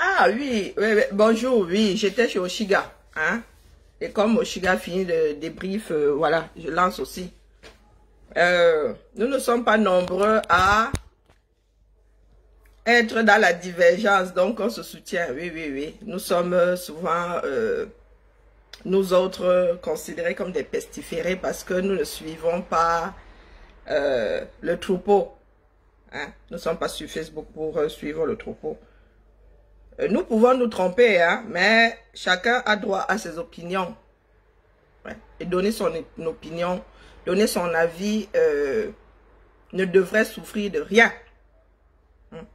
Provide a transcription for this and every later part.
Ah oui, oui, oui, bonjour, oui, j'étais chez Oshiga, hein. Et comme Oshiga finit le débrief, voilà, je lance aussi. Nous ne sommes pas nombreux à être dans la divergence, donc on se soutient, oui, oui, oui. Nous sommes souvent, nous autres, considérés comme des pestiférés parce que nous ne suivons pas le troupeau. Hein. Nous ne sommes pas sur Facebook pour suivre le troupeau. Nous pouvons nous tromper, hein, mais chacun a droit à ses opinions. Ouais. Et donner son opinion, donner son avis ne devrait souffrir de rien.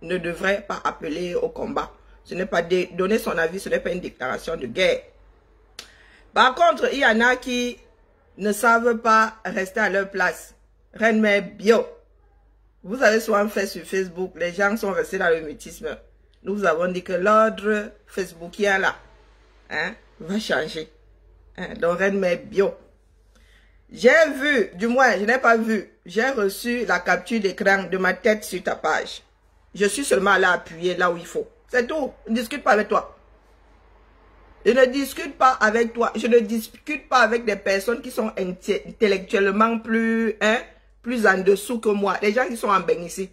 Ne devrait pas appeler au combat. Ce n'est pas donner son avis, ce n'est pas une déclaration de guerre. Par contre, il y en a qui ne savent pas rester à leur place. Reine Mère Bio. Vous avez souvent fait sur Facebook, les gens sont restés dans le mutisme. Nous vous avons dit que l'ordre facebookien là, hein, va changer. Hein, donc Reine Mère Bio. J'ai vu, du moins je n'ai pas vu, j'ai reçu la capture d'écran de ma tête sur ta page. Je suis seulement allé appuyer là où il faut. C'est tout. Je ne discute pas avec toi. Je ne discute pas avec toi. Je ne discute pas avec des personnes qui sont intellectuellement plus, hein, plus en dessous que moi. Les gens qui sont en bain ici.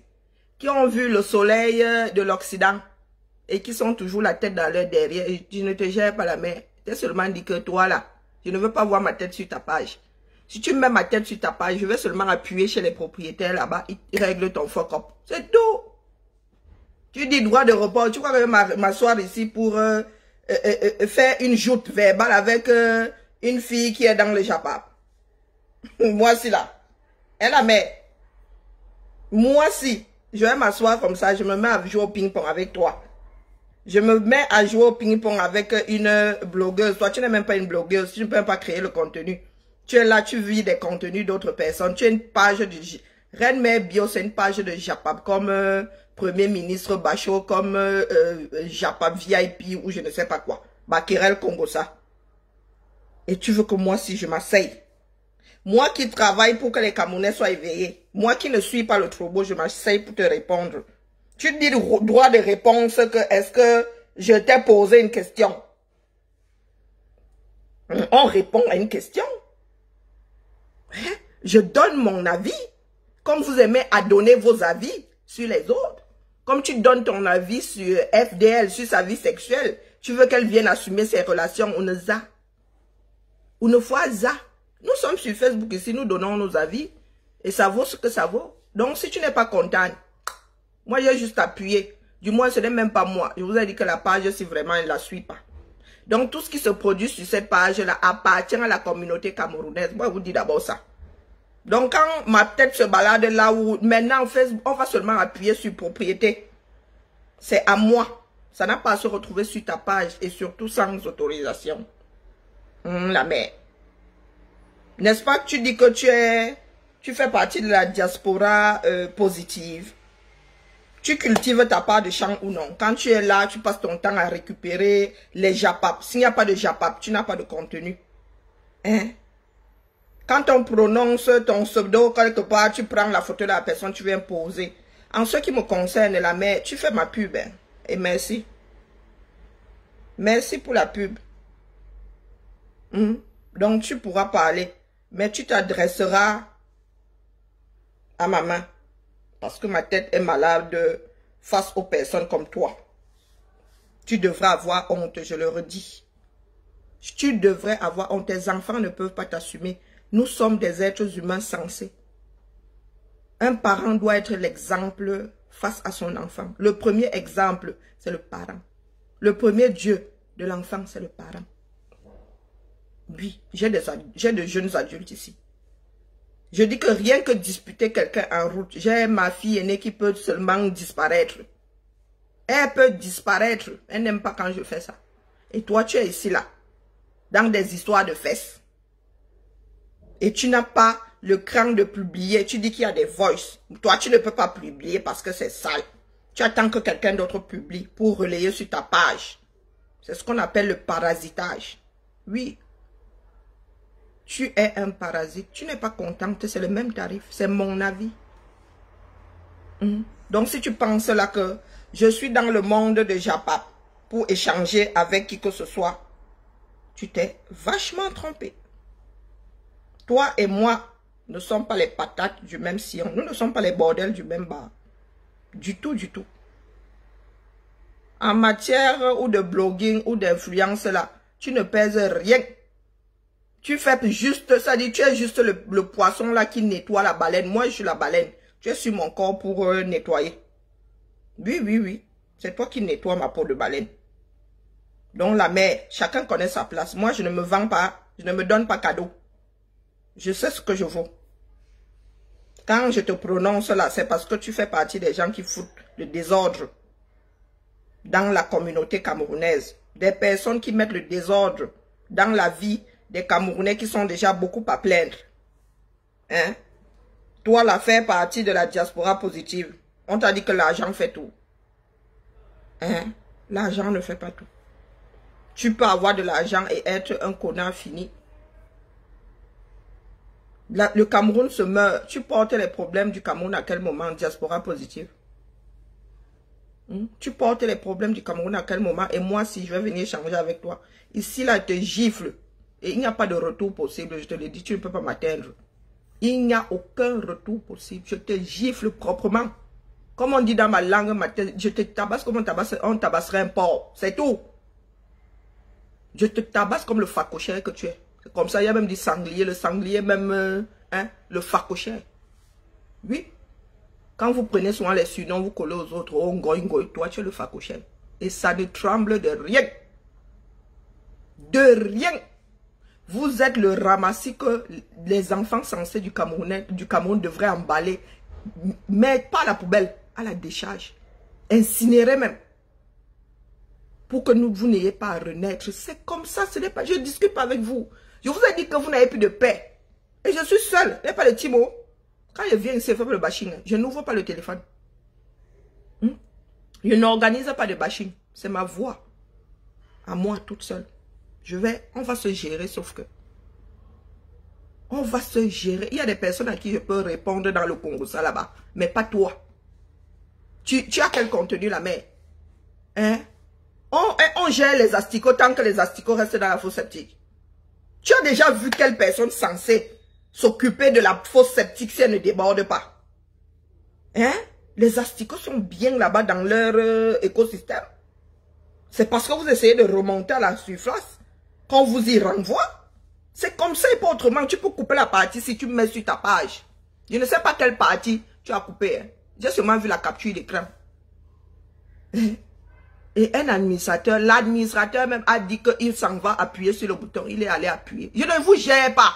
Qui ont vu le soleil de l'Occident. Et qui sont toujours la tête dans leur derrière. Et je ne te gère pas la main. Je t'ai seulement dit que toi là, je ne veux pas voir ma tête sur ta page. Si tu mets ma tête sur ta page, je vais seulement appuyer chez les propriétaires là-bas. Ils règlent ton fuck up. C'est tout. Tu dis droit de report. Tu crois que je vais m'asseoir ici pour faire une joute verbale avec une fille qui est dans le Japap. Moi si là. Elle a mais. Moi si. Je vais m'asseoir comme ça. Je me mets à jouer au ping-pong avec toi. Je me mets à jouer au ping-pong avec une blogueuse. Toi, tu n'es même pas une blogueuse. Tu ne peux même pas créer le contenu. Tu es là, tu vis des contenus d'autres personnes. Tu as une page de... Reine Mère Bio, c'est une page de Japap comme Premier ministre Bachot, comme Japap VIP ou je ne sais pas quoi. Bakirel Congo ça. Et tu veux que moi, si je m'asseye. Moi qui travaille pour que les Camerounais soient éveillés. Moi qui ne suis pas le troupeau, je m'asseye pour te répondre. Tu te dis le droit de réponse que est-ce que je t'ai posé une question? On répond à une question. Je donne mon avis. Comme vous aimez à donner vos avis sur les autres. Comme tu donnes ton avis sur FDL, sur sa vie sexuelle. Tu veux qu'elle vienne assumer ses relations ou ne ça. Ou ne fois ça. Nous sommes sur Facebook ici, nous donnons nos avis. Et ça vaut ce que ça vaut. Donc si tu n'es pas content, moi j'ai juste appuyé. Du moins ce n'est même pas moi. Je vous ai dit que la page, si vraiment elle ne la suit pas. Donc tout ce qui se produit sur cette page-là appartient à la communauté camerounaise. Moi je vous dis d'abord ça. Donc quand ma tête se balade là où maintenant on va seulement appuyer sur propriété. C'est à moi. Ça n'a pas à se retrouver sur ta page et surtout sans autorisation. La mère. N'est-ce pas que tu dis que tu fais partie de la diaspora positive? Tu cultives ta part de champ ou non? Quand tu es là, tu passes ton temps à récupérer les Japap. S'il n'y a pas de Japap, tu n'as pas de contenu. Hein? Quand on prononce ton pseudo quelque part, tu prends la photo de la personne, tu viens poser. En ce qui me concerne, la mère, tu fais ma pub. Hein? Et merci. Merci pour la pub. Donc tu pourras parler. Mais tu t'adresseras à ma main. Parce que ma tête est malade face aux personnes comme toi. Tu devrais avoir honte, je le redis. Tu devrais avoir honte. Tes enfants ne peuvent pas t'assumer. Nous sommes des êtres humains sensés. Un parent doit être l'exemple face à son enfant. Le premier exemple, c'est le parent. Le premier Dieu de l'enfant, c'est le parent. Oui, j'ai de jeunes adultes ici. Je dis que rien que disputer quelqu'un en route, j'ai ma fille aînée qui peut seulement disparaître. Elle peut disparaître. Elle n'aime pas quand je fais ça. Et toi, tu es ici là, dans des histoires de fesses. Et tu n'as pas le cran de publier. Tu dis qu'il y a des voices. Toi, tu ne peux pas publier parce que c'est sale. Tu attends que quelqu'un d'autre publie pour relayer sur ta page. C'est ce qu'on appelle le parasitage. Oui. Tu es un parasite. Tu n'es pas contente. C'est le même tarif. C'est mon avis. Donc, si tu penses là que je suis dans le monde de Japap, pour échanger avec qui que ce soit, tu t'es vachement trompé. Toi et moi ne sommes pas les patates du même sillon. Nous ne sommes pas les bordels du même bar. Du tout, du tout. En matière ou de blogging ou d'influence là, tu ne pèses rien. Tu fais juste, ça dit, tu es juste le poisson là qui nettoie la baleine. Moi, je suis la baleine. Tu es sur mon corps pour nettoyer. Oui, oui, oui. C'est toi qui nettoies ma peau de baleine. Donc la mer, chacun connaît sa place. Moi, je ne me vends pas. Je ne me donne pas cadeau. Je sais ce que je vaux. Quand je te prononce là, c'est parce que tu fais partie des gens qui foutent le désordre dans la communauté camerounaise. Des personnes qui mettent le désordre dans la vie des Camerounais qui sont déjà beaucoup à plaindre. Hein? Toi, là, fais partie de la diaspora positive. On t'a dit que l'argent fait tout. Hein? L'argent ne fait pas tout. Tu peux avoir de l'argent et être un connard fini. Le Cameroun se meurt. Tu portes les problèmes du Cameroun à quel moment? Diaspora positive. Tu portes les problèmes du Cameroun à quel moment? Et moi, si je vais venir échanger avec toi, ici, là, je te gifle. Et il n'y a pas de retour possible. Je te le dis, tu ne peux pas m'atteindre. Il n'y a aucun retour possible. Je te gifle proprement. Comme on dit dans ma langue, je te tabasse comme on tabasserait un porc. C'est tout. Je te tabasse comme le facochère que tu es. C'est comme ça, il y a même du sanglier. Le sanglier même, le facochère. Oui. Quand vous prenez souvent les surnoms, vous collez aux autres. Oh, ngoy, toi, tu es le facochère. Et ça ne tremble de rien. De rien. Vous êtes le ramassis que les enfants censés du Cameroun devraient emballer. Mais pas à la poubelle, à la décharge. Incinérer même. Pour que vous n'ayez pas à renaître. C'est comme ça, ce n'est pas... Je ne discute pas avec vous. Je vous ai dit que vous n'avez plus de paix. Et je suis seule. Il n'y a pas de Timo. Quand je viens ici, je fais le bashing. Je n'ouvre pas le téléphone. Je n'organise pas de bashing. C'est ma voix. À moi, toute seule. On va se gérer, sauf que... On va se gérer. Il y a des personnes à qui je peux répondre dans le Congo, ça là-bas. Mais pas toi. Tu as quel contenu, la mère? Hein? On gère les asticots tant que les asticots restent dans la fosse septique. Tu as déjà vu quelle personne censée s'occuper de la fosse septique si elle ne déborde pas? Hein? Les asticots sont bien là-bas dans leur écosystème. C'est parce que vous essayez de remonter à la surface qu'on vous y renvoie. C'est comme ça et pas autrement. Tu peux couper la partie si tu me mets sur ta page. Je ne sais pas quelle partie tu as coupé. Hein. J'ai seulement vu la capture d'écran. Et un administrateur, l'administrateur même a dit qu'il s'en va appuyer sur le bouton. Il est allé appuyer. Je ne vous gère pas.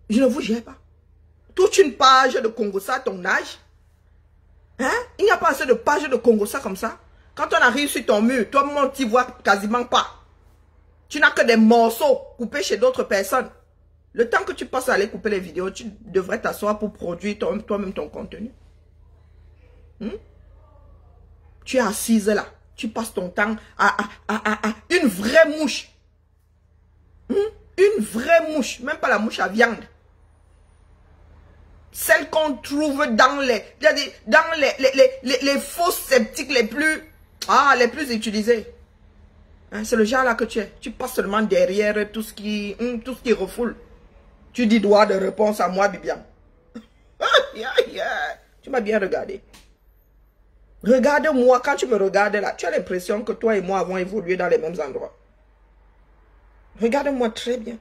Je ne vous gère pas. Toute une page de Congossa à ton âge. Hein? Il n'y a pas assez de pages de Congossa comme ça. Quand on arrive sur ton mur, toi-même, tu ne vois quasiment pas. Tu n'as que des morceaux coupés chez d'autres personnes. Le temps que tu passes à aller couper les vidéos, tu devrais t'asseoir pour produire toi-même ton contenu. Tu es assise là. Tu passes ton temps à une vraie mouche. Une vraie mouche. Même pas la mouche à viande. Celle qu'on trouve dans les fosses sceptiques les plus utilisées. Hein, c'est le genre là que tu es. Tu passes seulement derrière tout ce qui refoule. Tu dis droit de réponse à moi, Bibian. Tu m'as bien regardé. Regarde-moi, quand tu me regardes là, tu as l'impression que toi et moi avons évolué dans les mêmes endroits. Regarde-moi très bien.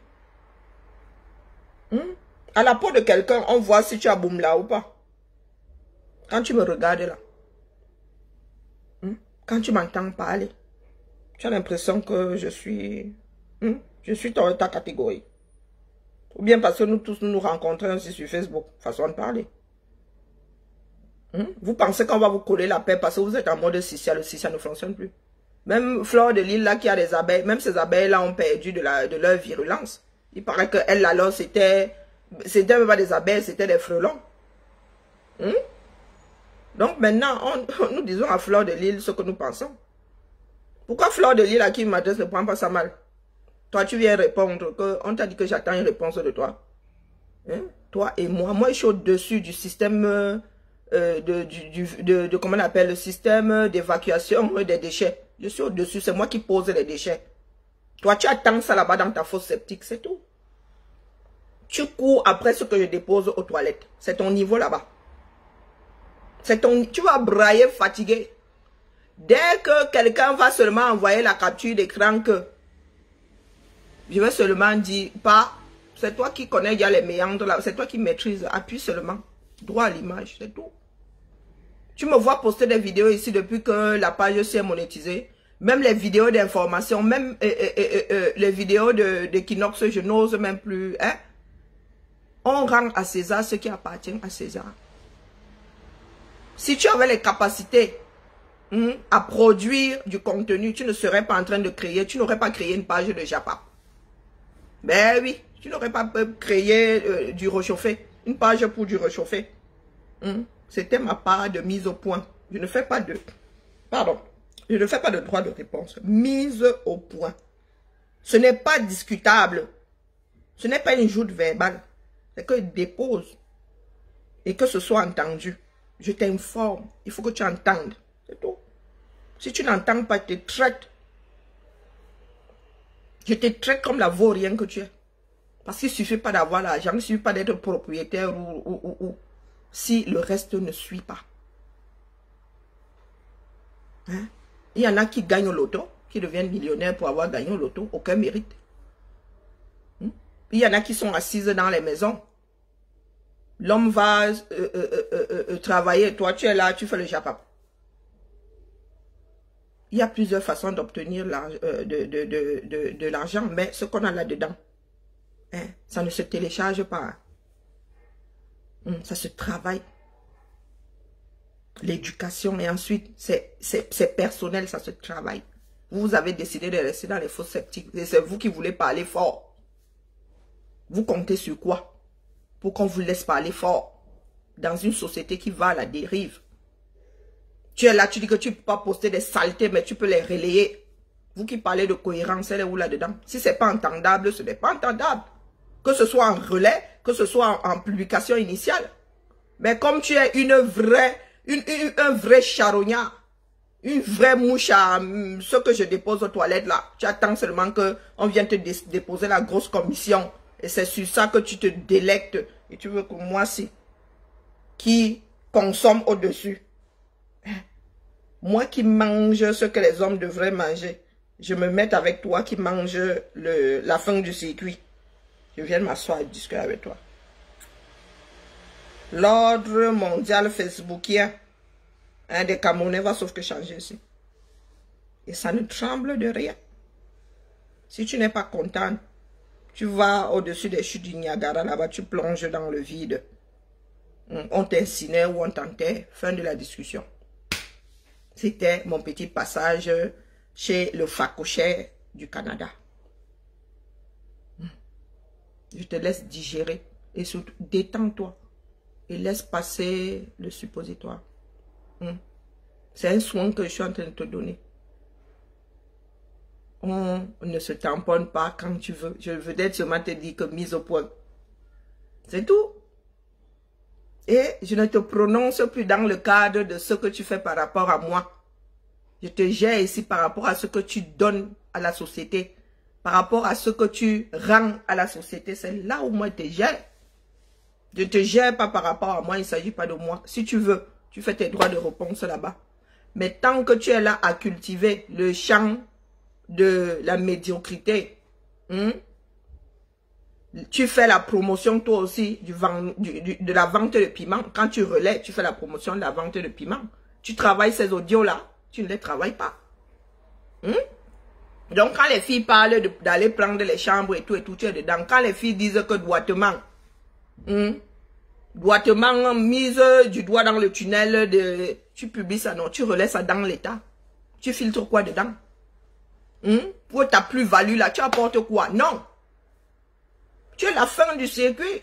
À la peau de quelqu'un, on voit si tu as boum là ou pas. Quand tu me regardes là. Quand tu m'entends parler. Tu as l'impression que je suis dans ta catégorie. Ou bien parce que nous tous nous rencontrons aussi sur Facebook. Façon de parler. Vous pensez qu'on va vous coller la paix parce que vous êtes en mode Sissia. Le Sissia ne fonctionne plus. Même Fleur de Lille là qui a des abeilles. Même ces abeilles là ont perdu de leur virulence. Il paraît que elles alors c'était même pas des abeilles, c'était des frelons. Donc maintenant, nous disons à Fleur de Lille ce que nous pensons. Pourquoi Fleur de Lille à qui m'adresse ne prend pas ça mal? Toi, tu viens répondre on t'a dit que j'attends une réponse de toi. Toi et moi. Moi, je suis au-dessus du système comment on appelle le système d'évacuation des déchets. Je suis au-dessus, c'est moi qui pose les déchets. Toi, tu attends ça là-bas dans ta fosse septique, c'est tout. Tu cours après ce que je dépose aux toilettes. C'est ton niveau là-bas. Tu vas brailler fatigué. Dès que quelqu'un va seulement envoyer la capture d'écran que je vais seulement dire, pas, c'est toi qui connais déjà les méandres là, c'est toi qui maîtrises, appuie seulement. Droit à l'image, c'est tout. Tu me vois poster des vidéos ici depuis que la page s'est monétisée. Même les vidéos d'information, même les vidéos de Kinox, je n'ose même plus. Hein? On rend à César ce qui appartient à César. Si tu avais les capacités à produire du contenu, tu ne serais pas en train de créer, tu n'aurais pas créé une page de Japa. Ben oui, tu n'aurais pas créé du réchauffé, une page pour du réchauffé. C'était ma part de mise au point. Je ne fais pas de... Pardon. Je ne fais pas de droit de réponse. Mise au point. Ce n'est pas discutable. Ce n'est pas une joute verbale. C'est que je dépose. Et que ce soit entendu. Je t'informe. Il faut que tu entendes. C'est tout. Si tu n'entends pas, je te traite. Je te traite comme la vaurien que tu es. Parce qu'il ne suffit pas d'avoir l'argent. Il ne suffit pas d'être propriétaire ou si le reste ne suit pas. Hein? Il y en a qui gagnent au loto, qui deviennent millionnaires pour avoir gagné au loto. Aucun mérite. Il y en a qui sont assises dans les maisons. L'homme va travailler. Toi, tu es là, tu fais le japap. Il y a plusieurs façons d'obtenir de l'argent, mais ce qu'on a là-dedans, hein, ça ne se télécharge pas. Ça se travaille. L'éducation, et ensuite, c'est personnel, ça se travaille. Vous avez décidé de rester dans les fosses sceptiques. Et c'est vous qui voulez parler fort. Vous comptez sur quoi? Pour qu'on vous laisse parler fort. Dans une société qui va à la dérive. Tu es là, tu dis que tu ne peux pas poster des saletés, mais tu peux les relayer. Vous qui parlez de cohérence, elle est où là-dedans? Si ce n'est pas entendable, ce n'est pas entendable. Que ce soit en relais, que ce soit en publication initiale. Mais comme tu es un vrai charognard, une vraie mouche à ce que je dépose aux toilettes là, tu attends seulement qu'on vienne te déposer la grosse commission. Et c'est sur ça que tu te délectes. Et tu veux que moi, si, qui consomme au-dessus, moi qui mange ce que les hommes devraient manger, je me mette avec toi qui mange la fin du circuit. Je viens m'asseoir et discuter avec toi. L'ordre mondial facebookien des Camerounais va sauf que changer ici. Et ça ne tremble de rien. Si tu n'es pas content, tu vas au-dessus des chutes du Niagara, là-bas, tu plonges dans le vide. On t'incinère ou on t'enterre. Fin de la discussion. C'était mon petit passage chez le facochère du Canada. Je te laisse digérer et surtout détends-toi et laisse passer le suppositoire. C'est un soin que je suis en train de te donner. On ne se tamponne pas quand tu veux. Je veux être seulement te dire que mise au point. C'est tout. Et je ne te prononce plus dans le cadre de ce que tu fais par rapport à moi. Je te gère ici par rapport à ce que tu donnes à la société. Par rapport à ce que tu rends à la société. C'est là où moi je te gère. Je ne te gère pas par rapport à moi. Il ne s'agit pas de moi. Si tu veux, tu fais tes droits de réponse là-bas. Mais tant que tu es là à cultiver le champ de la médiocrité, tu fais la promotion toi aussi de la vente de piment. Quand tu relais, tu fais la promotion de la vente de piment. Tu travailles ces audios-là, tu ne les travailles pas. Donc quand les filles parlent d'aller prendre les chambres et tout, tu es dedans. Quand les filles disent que doigtement, mise du doigt dans le tunnel, tu publies ça, non, tu relais ça dans l'état. Tu filtres quoi dedans? Pour ta plus-value là, tu apportes quoi? Non. Tu es la fin du circuit.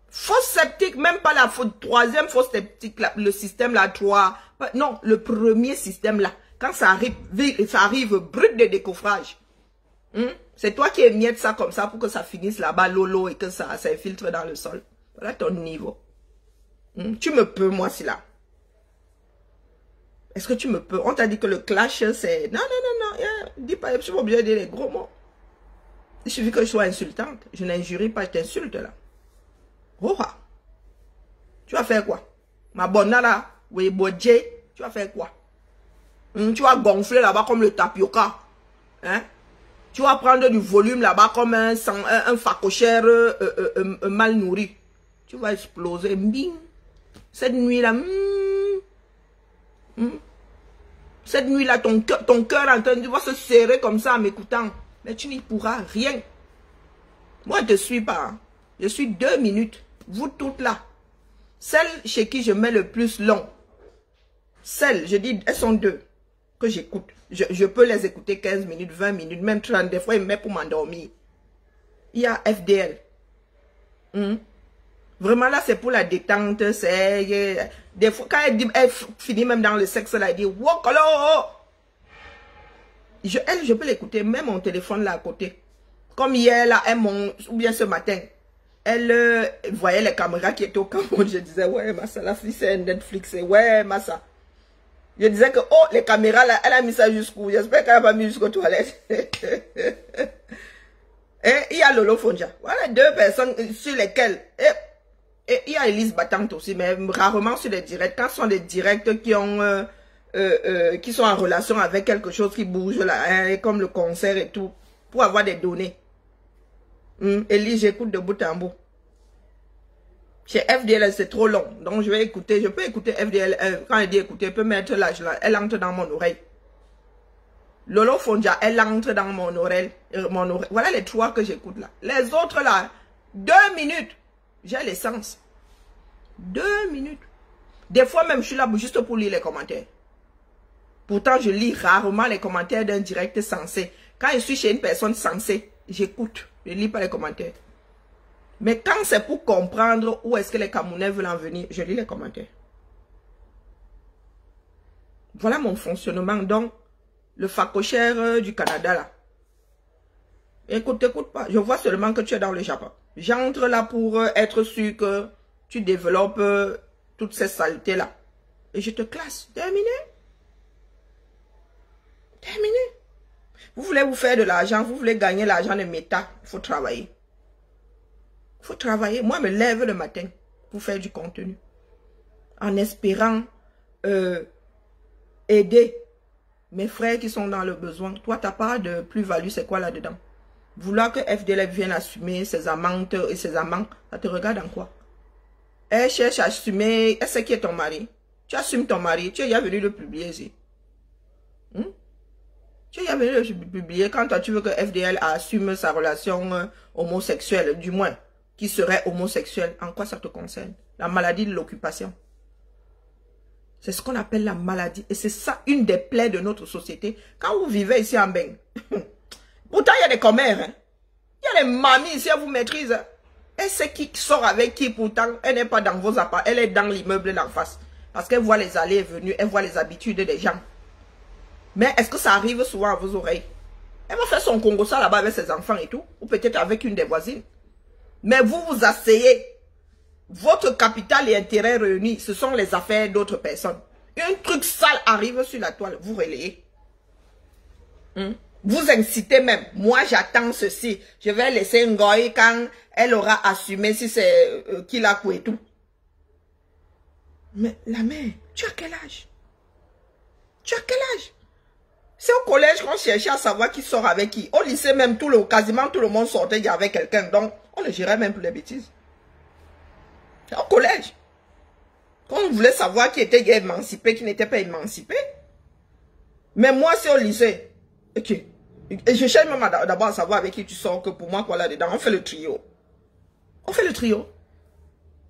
Fausse sceptique, même pas la troisième fausse sceptique, là, le système là, 3. Non, le premier système là. Quand ça arrive brut de décoffrage. C'est toi qui émiettes ça comme ça pour que ça finisse là-bas, lolo, et que ça infiltre dans le sol. Voilà ton niveau. Tu me peux, moi, c'est là. Est-ce que tu me peux? On t'a dit que le clash, c'est... Non, non, non, non. Yeah. Dis pas, je suis pas obligé de dire les gros mots. Il suffit que je sois insultante. Je n'injurie pas, je t'insulte là. Oh, tu vas faire quoi? Ma bonne là, oui, bodje, tu vas faire quoi? Tu vas gonfler là-bas comme le tapioca. Hein? Tu vas prendre du volume là-bas comme un facochère mal nourri. Tu vas exploser. Bing. Cette nuit-là, cette nuit-là, ton cœur en train de va se serrer comme ça en m'écoutant. Mais tu n'y pourras rien. Moi, je ne te suis pas. Hein. Je suis 2 minutes. Vous toutes là. Celles chez qui je mets le plus long. Celles, je dis, elles sont 2 que j'écoute. Je peux les écouter 15 minutes, 20 minutes, même 30. Des fois, ils me mettent pour m'endormir. Il y a FDL. Vraiment, là, c'est pour la détente. C'est... Des fois, quand elle finit même dans le sexe, là, elle dit, wokolo! Je peux l'écouter, même mon téléphone là à côté. Comme hier, là, ou bien ce matin, elle voyait les caméras qui étaient au Cameroun. Je disais, ouais, Massa, la fille, c'est Netflix. Ouais, Massa. Je disais que, oh, les caméras là, elle a mis ça jusqu'où? J'espère qu'elle n'a pas mis jusqu'aux toilettes. Et il y a Lolo Fonja. Voilà 2 personnes sur lesquelles... Et il y a Elise Battante aussi, mais rarement sur les directs. Quand ce sont des directs qui ont... qui sont en relation avec quelque chose qui bouge là, hein, comme le concert et tout, pour avoir des données. Elise, j'écoute de bout en bout. Chez FDL, c'est trop long. Donc, je vais écouter. Je peux écouter FDL. Quand elle dit écouter, elle peut mettre l'âge là. Elle entre dans mon oreille. Lolo Fonja, elle entre dans mon oreille. Voilà les 3 que j'écoute là. Les autres là, 2 minutes. J'ai l'essence. 2 minutes. Des fois même, je suis là juste pour lire les commentaires. Pourtant, je lis rarement les commentaires d'un direct sensé. Quand je suis chez une personne sensée, j'écoute. Je ne lis pas les commentaires. Mais quand c'est pour comprendre où est-ce que les Camerounais veulent en venir, je lis les commentaires. Voilà mon fonctionnement. Donc, le facochère du Canada, là. Écoute, t'écoute pas. Je vois seulement que tu es dans le Japon. J'entre là pour être sûr que tu développes toutes ces saletés-là. Et je te classe. Terminé. Terminé. Vous voulez vous faire de l'argent, vous voulez gagner l'argent de méta, il faut travailler. Il faut travailler. Moi, je me lève le matin pour faire du contenu. En espérant aider mes frères qui sont dans le besoin. Toi, ta part de plus-value, c'est quoi là-dedans? Vouloir que FDL vienne assumer ses amantes et ses amants, ça te regarde en quoi? Elle cherche à assumer, elle sait qui est ton mari. Tu assumes ton mari, tu es déjà venu le publier ici. Tu es déjà venu le publier quand toi tu veux que FDL assume sa relation homosexuelle, du moins, qui serait homosexuel. En quoi ça te concerne? La maladie de l'occupation. C'est ce qu'on appelle la maladie. Et c'est ça, une des plaies de notre société. Quand vous vivez ici en Beng, pourtant il y a des commères. Hein? Il y a des mamies ici, elle vous maîtrise. Elle sait qui sort avec qui, pourtant, elle n'est pas dans vos apparts. Elle est dans l'immeuble d'en face. Parce qu'elle voit les allées et venues, elle voit les habitudes des gens. Mais est-ce que ça arrive souvent à vos oreilles? Elle va faire son Congo ça là-bas avec ses enfants et tout. Ou peut-être avec une des voisines. Mais vous vous asseyez. Votre capital et intérêt réunis, ce sont les affaires d'autres personnes. Un truc sale arrive sur la toile, vous relayez. Vous incitez même. Moi, j'attends ceci. Je vais laisser Ngoï quand elle aura assumé si c'est qui l'a coué et tout. Mais la mère, tu as quel âge? Tu as quel âge? C'est au collège qu'on cherchait à savoir qui sort avec qui. Au lycée même, quasiment tout le monde sortait avec quelqu'un. Donc, on ne gérait même plus les bêtises. Au collège. Quand on voulait savoir qui était émancipé, qui n'était pas émancipé. Mais moi, c'est au lycée. Ok. Et je cherche même d'abord à savoir avec qui tu sors, que pour moi, quoi là-dedans, on fait le trio. On fait le trio.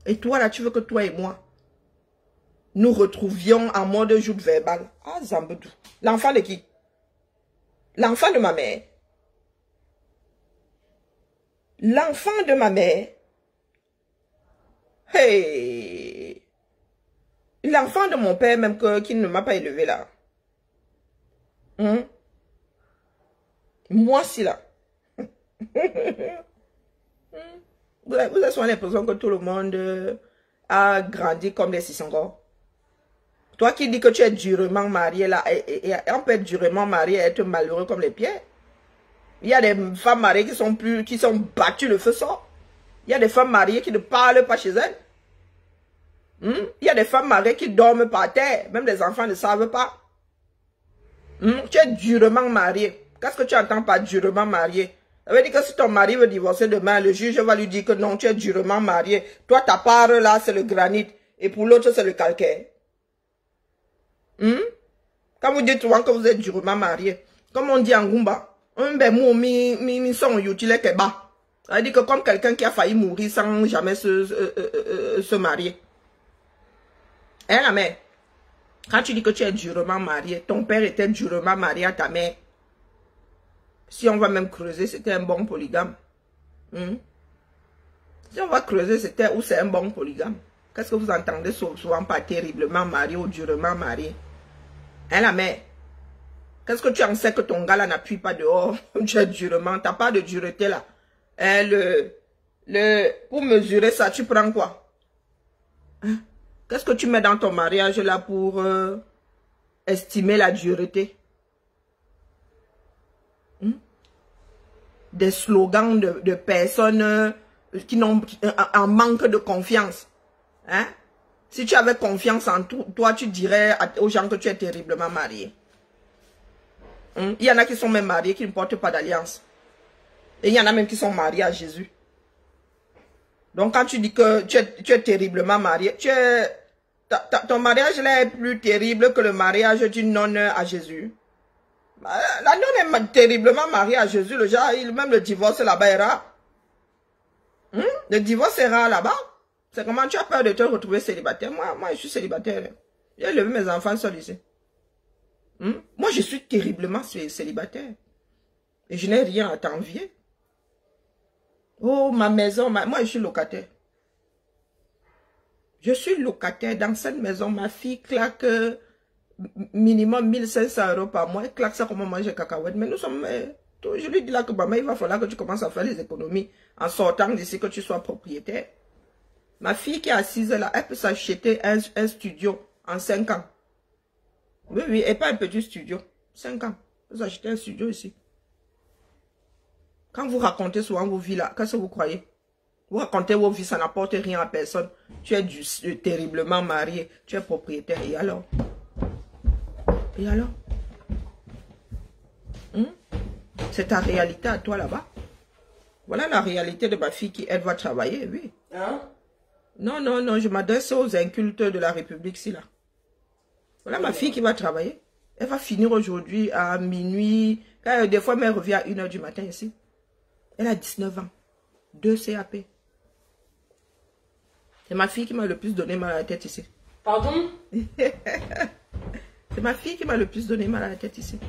Et toi, là, tu veux que toi et moi, nous retrouvions en mode joute verbale. Ah, Zambedou. L'enfant de qui? L'enfant de ma mère. L'enfant de ma mère. Hey! L'enfant de mon père, même qui ne m'a pas élevé là. Moi, si là. Vous avez souvent l'impression que tout le monde a grandi comme des Sissongos. Toi qui dis que tu es durement marié là, et on peut être durement marié et être malheureux comme les pierres. Il y a des femmes mariées qui sont battues, le feu sort. Il y a des femmes mariées qui ne parlent pas chez elles. Il y a des femmes mariées qui dorment par terre. Même les enfants ne savent pas. Tu es durement marié. Qu'est-ce que tu entends par durement marié? Ça veut dire que si ton mari veut divorcer demain, le juge va lui dire que non, tu es durement marié. Toi, ta part là, c'est le granit. Et pour l'autre, c'est le calcaire. Quand vous dites souvent que vous êtes durement marié, comme on dit en Goumba, ça veut dire que comme quelqu'un qui a failli mourir sans jamais se marier. Hein, la mère? Quand tu dis que tu es durement marié, ton père était durement marié à ta mère. Si on va même creuser, c'était un bon polygame. Si on va creuser, c'était où c'est un bon polygame. Qu'est-ce que vous entendez souvent par terriblement marié ou durement marié? Hein, la mère? Qu'est-ce que tu en sais que ton gars là n'appuie pas dehors? Tu es durement, t'as pas de dureté là. Hein, pour mesurer ça, tu prends quoi? Hein? Qu'est-ce que tu mets dans ton mariage là pour estimer la dureté? Des slogans de personnes qui n'ont en manque de confiance. Hein? Si tu avais confiance en toi, tu dirais aux gens que tu es terriblement marié. Il y en a qui sont même mariés, qui ne portent pas d'alliance. Et il y en a même qui sont mariés à Jésus. Donc quand tu dis que tu es terriblement marié, ton mariage là est plus terrible que le mariage d'une nonne à Jésus. La nonne est terriblement mariée à Jésus. Le genre, même le divorce là-bas est rare. Le divorce est rare là-bas. C'est comment tu as peur de te retrouver célibataire. Moi, je suis célibataire. J'ai élevé mes enfants seuls ici. Moi, je suis terriblement célibataire. Et je n'ai rien à t'envier. Oh, ma maison, moi, je suis locataire. Je suis locataire dans cette maison. Ma fille claque minimum 1500 € par mois. Elle claque ça comme on mange cacahuètes. Mais nous sommes... je lui dis là que maman, il va falloir que tu commences à faire les économies en sortant d'ici, que tu sois propriétaire. Ma fille qui est assise là, elle peut s'acheter un studio en 5 ans. Oui, oui, et pas un petit studio. 5 ans. Elle peut s'acheter un studio ici. Quand vous racontez souvent vos vies là, qu'est-ce que vous croyez? Vous racontez vos vies, ça n'apporte rien à personne. Tu es terriblement marié, tu es propriétaire. Et alors? Et alors? C'est ta réalité à toi là-bas. Voilà la réalité de ma fille qui, elle, va travailler, oui. Hein? Non, non, non, je m'adresse aux incultes de la République, si là. Voilà ma fille qui va travailler. Elle va finir aujourd'hui à minuit. Des fois, elle revient à 1 h du matin ici. Elle a 19 ans. 2 CAP. C'est ma fille qui m'a le plus donné mal à la tête ici. Pardon? C'est ma fille qui m'a le plus donné mal à la tête ici.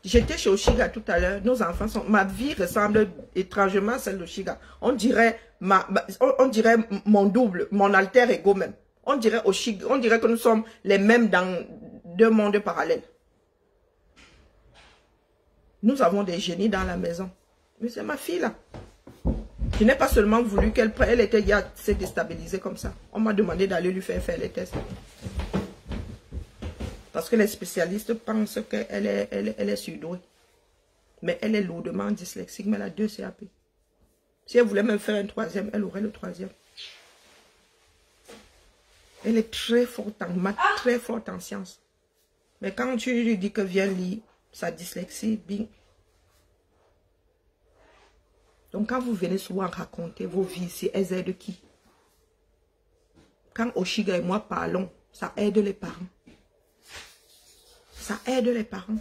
J'étais chez Oshiga tout à l'heure. Nos enfants sont... Ma vie ressemble étrangement à celle d'Oshiga. On dirait mon double, mon alter ego même. On dirait Oshiga, on dirait que nous sommes les mêmes dans 2 mondes parallèles. Nous avons des génies dans la maison. Mais c'est ma fille là. Je n'ai pas seulement voulu qu'elle était déjà s'est déstabilisée comme ça. On m'a demandé d'aller lui faire les tests. Parce que les spécialistes pensent qu'elle est surdouée. Mais elle est lourdement dyslexique, mais elle a 2 CAP. Si elle voulait même faire un 3e, elle aurait le 3e. Elle est très forte en maths, très forte en sciences. Mais quand tu lui dis que viens lire sa dyslexie, bing. Donc quand vous venez souvent raconter vos vies ici, elles aident qui? Quand Oshiga et moi parlons, ça aide les parents. Ça aide les parents.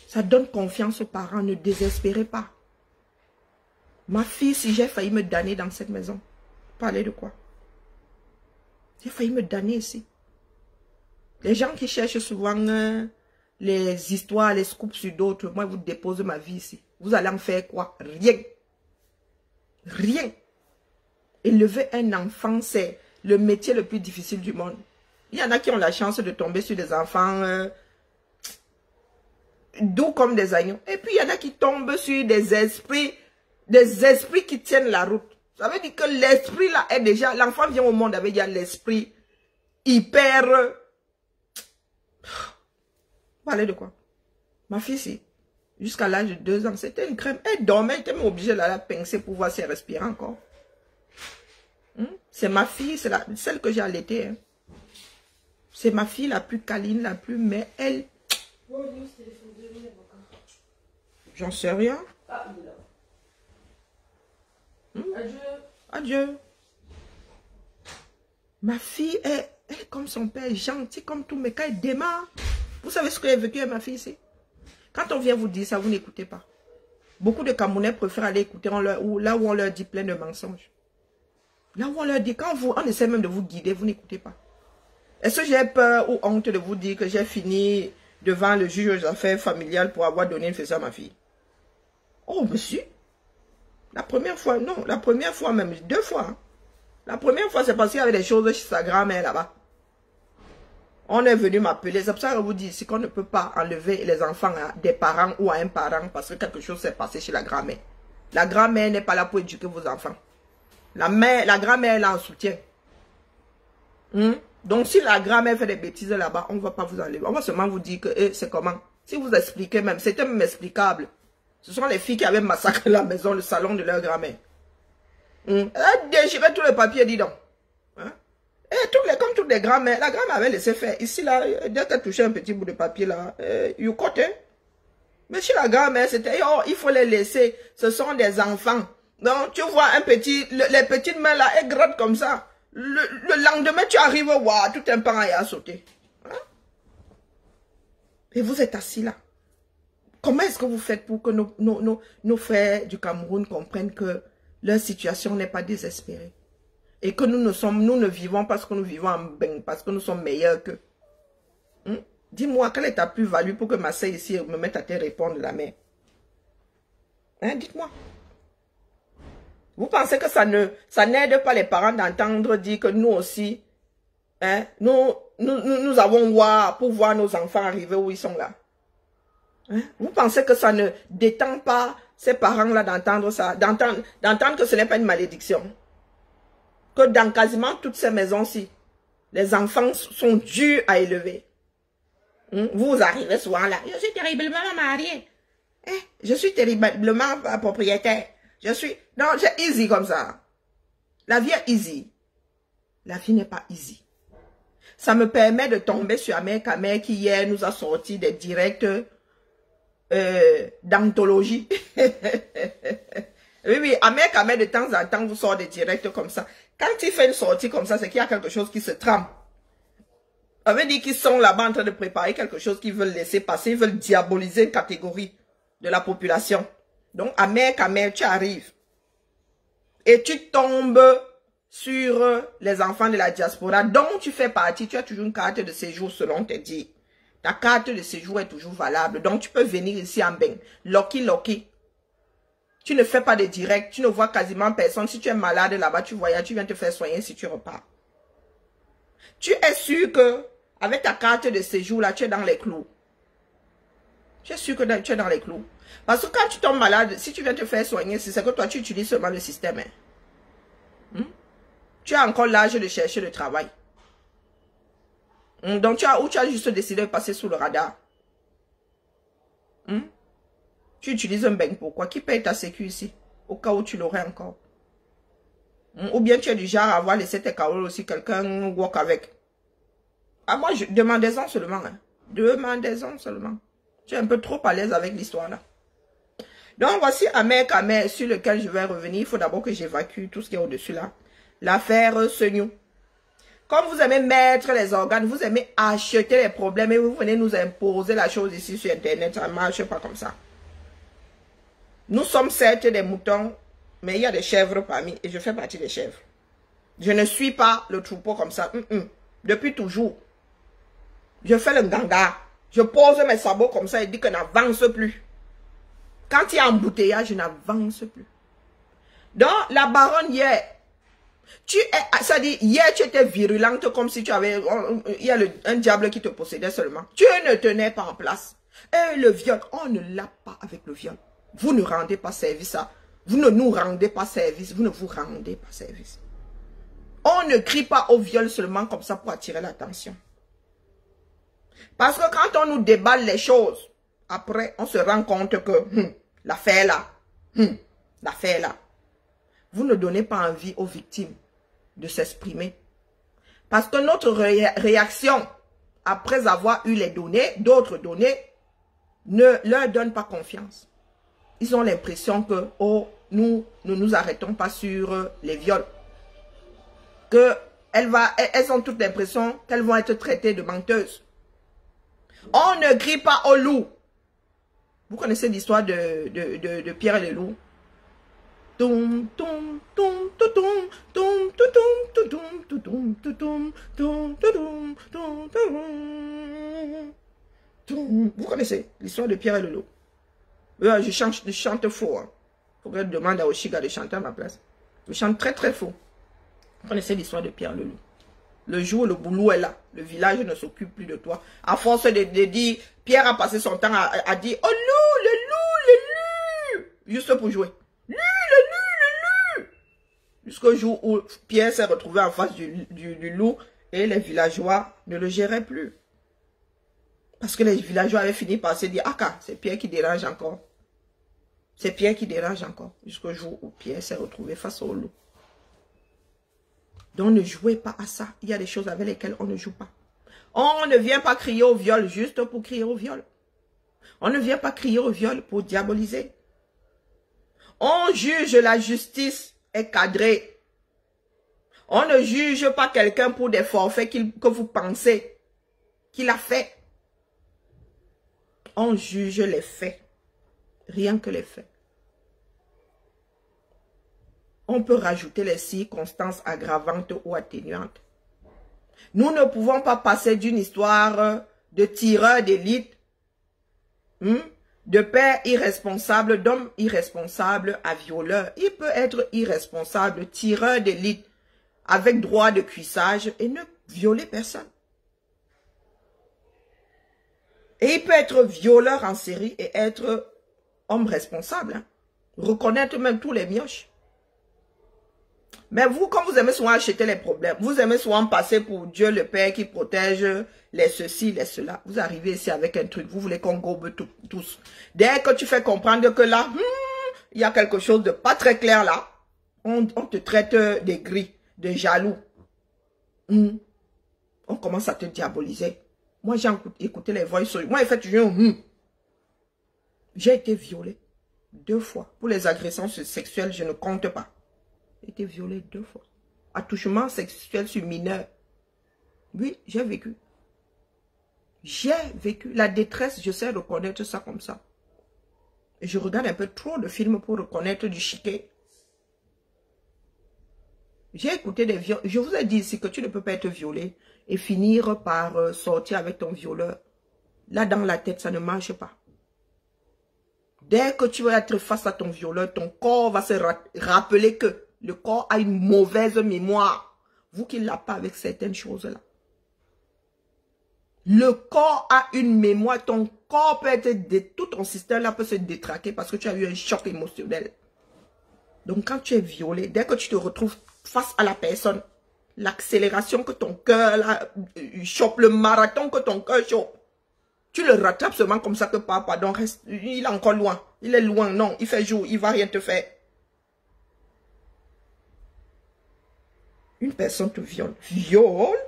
Ça donne confiance aux parents. Ne désespérez pas. Ma fille, si j'ai failli me damner dans cette maison, parler de quoi? J'ai failli me damner ici. Les gens qui cherchent souvent les histoires, les scoops sur d'autres, moi, vous déposez ma vie ici. Vous allez en faire quoi? Rien. Rien. Élever un enfant, c'est le métier le plus difficile du monde. Il y en a qui ont la chance de tomber sur des enfants doux comme des agneaux. Et puis il y en a qui tombent sur des esprits qui tiennent la route. Ça veut dire que l'esprit là est déjà, l'enfant vient au monde avec l'esprit hyper Vous parlez de quoi? Ma fille, si. Jusqu'à l'âge de 2 ans, c'était une crème. Elle dormait, elle était même obligée de la pincer pour voir si elle respirait encore. C'est ma fille, c'est celle que j'ai allaitée. Hein. C'est ma fille la plus câline, la plus... Mais elle... J'en sais rien. Adieu. Adieu. Ma fille est comme son père, gentille comme tout, mais quand elle démarre... Vous savez ce que j'ai vécu avec ma fille ici? Quand on vient vous dire ça, vous n'écoutez pas. Beaucoup de Camerounais préfèrent aller écouter là où on leur dit plein de mensonges. Là où on leur dit, quand on essaie même de vous guider, vous n'écoutez pas. Est-ce que j'ai peur ou honte de vous dire que j'ai fini devant le juge aux affaires familiales pour avoir donné une fessée à ma fille? Oh, monsieur. La première fois, non, la première fois même, 2 fois. Hein. La première fois, c'est parce qu'il y avait des choses chez sa grand-mère là-bas. On est venu m'appeler. C'est pour ça que je vous dis ici qu'on ne peut pas enlever les enfants à des parents ou à un parent parce que quelque chose s'est passé chez la grand-mère. La grand-mère n'est pas là pour éduquer vos enfants. La grand-mère est là en soutien. Donc, si la grand-mère fait des bêtises là-bas, on ne va pas vous enlever. On va seulement vous dire que c'est comment. Si vous expliquez même, c'était même explicable. Ce sont les filles qui avaient massacré la maison, le salon de leur grand-mère. Elle a déchiré tous les papiers, dis donc. Hein? Et comme toutes les grand-mères, la grand-mère avait laissé faire. Ici, là, dès qu'elle touchait un petit bout de papier, là, you cut, hein? Mais chez la grand-mère, c'était, oh, il faut les laisser. Ce sont des enfants. Donc, tu vois, les petites mains, là, elles grattent comme ça. Le lendemain, tu arrives, waouh, tout un pan a sauté. Hein? Et vous êtes assis là. Comment est-ce que vous faites pour que nos frères du Cameroun comprennent que leur situation n'est pas désespérée? Et que nous ne vivons pas ce que nous vivons en bain, parce que nous sommes meilleurs qu'eux. Dis-moi, quelle est ta plus-value pour que ma sœur ici me mette à te répondre la mère? Hein, dites-moi. Vous pensez que ça n'aide pas les parents d'entendre dire que nous aussi, hein, nous avons voir pour voir nos enfants arriver où ils sont là? Hein? Vous pensez que ça ne détend pas ces parents-là d'entendre ça, d'entendre que ce n'est pas une malédiction? Que dans quasiment toutes ces maisons-ci, les enfants sont durs à élever. Vous arrivez souvent là, je suis terriblement mariée. Hein? Je suis terriblement propriétaire. Non, c'est easy comme ça. La vie est easy. La vie n'est pas easy. Ça me permet de tomber sur Amer Kamer qui hier nous a sorti des directs d'anthologie. Oui, Amer Kamer de temps en temps vous sort des directs comme ça. Quand il fait une sortie comme ça, c'est qu'il y a quelque chose qui se trame. Ça veut dire qu'ils sont là-bas en train de préparer quelque chose qu'ils veulent laisser passer. Ils veulent diaboliser une catégorie de la population. Donc, Amer Kamer, tu arrives. Et tu tombes sur les enfants de la diaspora dont tu fais partie. Tu as toujours une carte de séjour selon tes dires. Ta carte de séjour est toujours valable. Donc, tu peux venir ici en bain. Loki. Tu ne fais pas de direct. Tu ne vois quasiment personne. Si tu es malade là-bas, tu voyages, tu viens te faire soigner si tu repars. Tu es sûr que avec ta carte de séjour là, tu es dans les clous. Tu es sûr que tu es dans les clous. Parce que quand tu tombes malade, si tu viens te faire soigner, c'est que toi, tu utilises seulement le système. Hein? Tu as encore l'âge de chercher le travail. Donc, tu as juste décidé de passer sous le radar. Tu utilises un bain pourquoi? Qui paye ta sécu ici? Au cas où tu l'aurais encore. Ou bien tu es du genre à avoir laissé tes carreaux aussi, quelqu'un walk avec. Ah, moi, demandez-en seulement. Hein. Demandez-en seulement. Tu es un peu trop à l'aise avec l'histoire là. Donc, voici Amer Kamer sur lequel je vais revenir. Il faut d'abord que j'évacue tout ce qui est au-dessus là. L'affaire Seignou. Comme vous aimez mettre les organes, vous aimez acheter les problèmes et vous venez nous imposer la chose ici sur Internet. Ça ne marche pas comme ça. Nous sommes certes des moutons, mais il y a des chèvres parmi et je fais partie des chèvres. Je ne suis pas le troupeau comme ça. Depuis toujours. Je fais le ganga. Je pose mes sabots comme ça et dis que n'avance plus. Quand il y a embouteillage, je n'avance plus. Donc, la baronne hier, ça dit, hier tu étais virulente comme si tu avais, il y a un diable qui te possédait seulement. Tu ne tenais pas en place. Et le viol, on ne l'a pas avec le viol. Vous ne rendez pas service à, vous ne nous rendez pas service, vous ne vous rendez pas service. On ne crie pas au viol seulement comme ça pour attirer l'attention. Parce que quand on nous déballe les choses, après, on se rend compte que l'affaire là, vous ne donnez pas envie aux victimes de s'exprimer. Parce que notre réaction, après avoir eu les données, d'autres données, ne leur donne pas confiance. Ils ont l'impression que, oh, nous ne nous arrêtons pas sur les viols. Elles ont toute l'impression qu'elles vont être traitées de menteuses. On ne crie pas au loup. Vous connaissez l'histoire de Pierre et le loup? Vous connaissez l'histoire de Pierre et le loup? Je chante faux. Hein. Faut que je demande à Oshiga de chanter à ma place. Je chante très très faux. Vous connaissez l'histoire de Pierre le loup? Le jour où le boulot est là, le village ne s'occupe plus de toi. À force de dire, Pierre a passé son temps à dire, oh loup, le loup, le loup. Juste pour jouer. Loup, le loup, le loup. Jusqu'au jour où Pierre s'est retrouvé en face du loup et les villageois ne le géraient plus. Parce que les villageois avaient fini par se dire, ah, c'est Pierre qui dérange encore. C'est Pierre qui dérange encore. Jusqu'au jour où Pierre s'est retrouvé face au loup. Donc ne jouez pas à ça. Il y a des choses avec lesquelles on ne joue pas. On ne vient pas crier au viol juste pour crier au viol. On ne vient pas crier au viol pour diaboliser. On juge la justice est cadrée. On ne juge pas quelqu'un pour des forfaits que vous pensez qu'il a fait. On juge les faits. Rien que les faits. On peut rajouter les circonstances aggravantes ou atténuantes. Nous ne pouvons pas passer d'une histoire de tireur d'élite, de père irresponsable, d'homme irresponsable à violeur. Il peut être irresponsable, tireur d'élite, avec droit de cuissage et ne violer personne. Et il peut être violeur en série et être homme responsable. Hein. Reconnaître même tous les mioches. Mais vous, comme vous aimez souvent acheter les problèmes, vous aimez souvent passer pour Dieu le Père qui protège les ceci, les cela. Vous arrivez ici avec un truc, vous voulez qu'on gobe tous. Dès que tu fais comprendre que là, il y a quelque chose de pas très clair là, on te traite des gris, de jaloux. On commence à te diaboliser. Moi, j'ai écouté les voix. Moi, en fait, j'ai été violée 2 fois. Pour les agressions sexuelles, je ne compte pas. J'ai été violée 2 fois. Attouchement sexuel sur mineur. Oui, j'ai vécu. J'ai vécu. La détresse, je sais reconnaître ça comme ça. Et je regarde un peu trop de films pour reconnaître du chiquet. J'ai écouté des viols. Je vous ai dit ici que tu ne peux pas être violé et finir par sortir avec ton violeur. Là, dans la tête, ça ne marche pas. Dès que tu vas être face à ton violeur, ton corps va se rappeler que le corps a une mauvaise mémoire. Vous qui ne l'avez pas avec certaines choses-là. Le corps a une mémoire. Ton corps peut être... Tout ton système là peut se détraquer parce que tu as eu un choc émotionnel. Donc quand tu es violé, dès que tu te retrouves face à la personne, l'accélération que ton cœur chope, le marathon que ton cœur chope, tu le rattrapes seulement comme ça que pardon, reste, il est encore loin. Il est loin, non, il fait jour, il va rien te faire. Une personne te viole. Viole?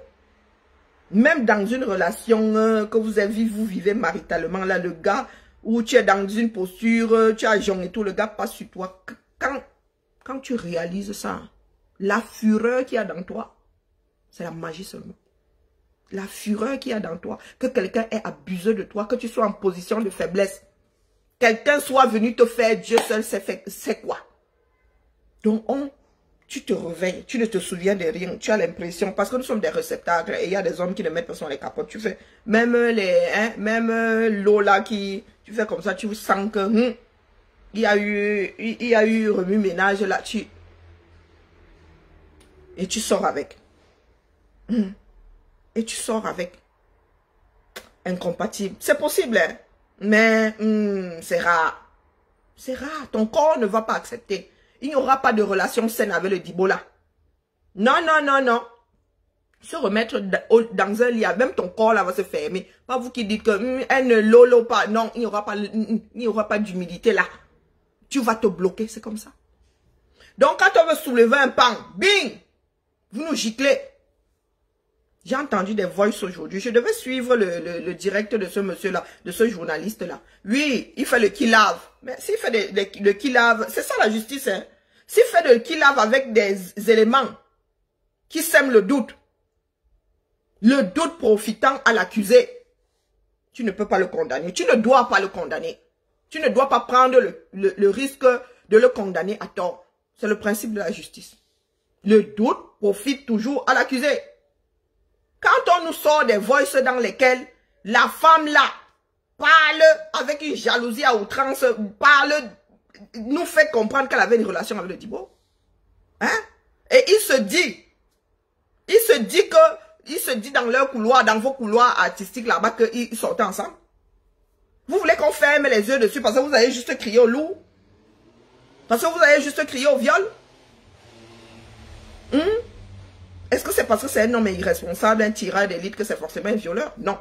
Même dans une relation que vous vivez maritalement, là, le gars, où tu es dans une posture, tu as jonc et tout, le gars passe sur toi. Quand tu réalises ça, la fureur qu'il y a dans toi, c'est la magie seulement. La fureur qu'il y a dans toi, que quelqu'un ait abusé de toi, que tu sois en position de faiblesse. Quelqu'un soit venu te faire, Dieu seul sait c'est quoi. Donc tu te réveilles, tu ne te souviens de rien, tu as l'impression, parce que nous sommes des réceptacles et il y a des hommes qui ne mettent pas sur les capotes, tu fais, même l'eau là qui, tu fais comme ça, tu sens que, il y a eu remue-ménage là, et tu sors avec. Et tu sors avec. Incompatible. C'est possible, hein? Mais c'est rare. C'est rare. Ton corps ne va pas accepter. Il n'y aura pas de relation saine avec le Dibola. Non, non, non, non. Se remettre dans un lit, même ton corps là va se fermer. Pas vous qui dites que elle ne lolo pas. Non, il n'y aura pas d'humilité là. Tu vas te bloquer, c'est comme ça. Donc quand on veut soulever un pan, bing, vous nous giclez. J'ai entendu des voices aujourd'hui. Je devais suivre le direct de ce monsieur-là, de ce journaliste-là. Oui, il fait le kill-lave. Mais s'il fait le kill-lave, c'est ça la justice. Hein? S'il fait le kill-lave avec des éléments qui sèment le doute profitant à l'accusé, tu ne peux pas le condamner. Tu ne dois pas le condamner. Tu ne dois pas prendre le risque de le condamner à tort. C'est le principe de la justice. Le doute profite toujours à l'accusé. Quand on nous sort des voices dans lesquelles la femme là parle avec une jalousie à outrance, nous fait comprendre qu'elle avait une relation avec le Djibo. Hein? Et il se dit dans leur couloir, dans vos couloirs artistiques là-bas qu'ils sortaient ensemble. Vous voulez qu'on ferme les yeux dessus parce que vous avez juste crié au loup? Parce que vous avez juste crié au viol? Est-ce que c'est parce que c'est un homme irresponsable, un tireur d'élite, que c'est forcément un violeur? Non.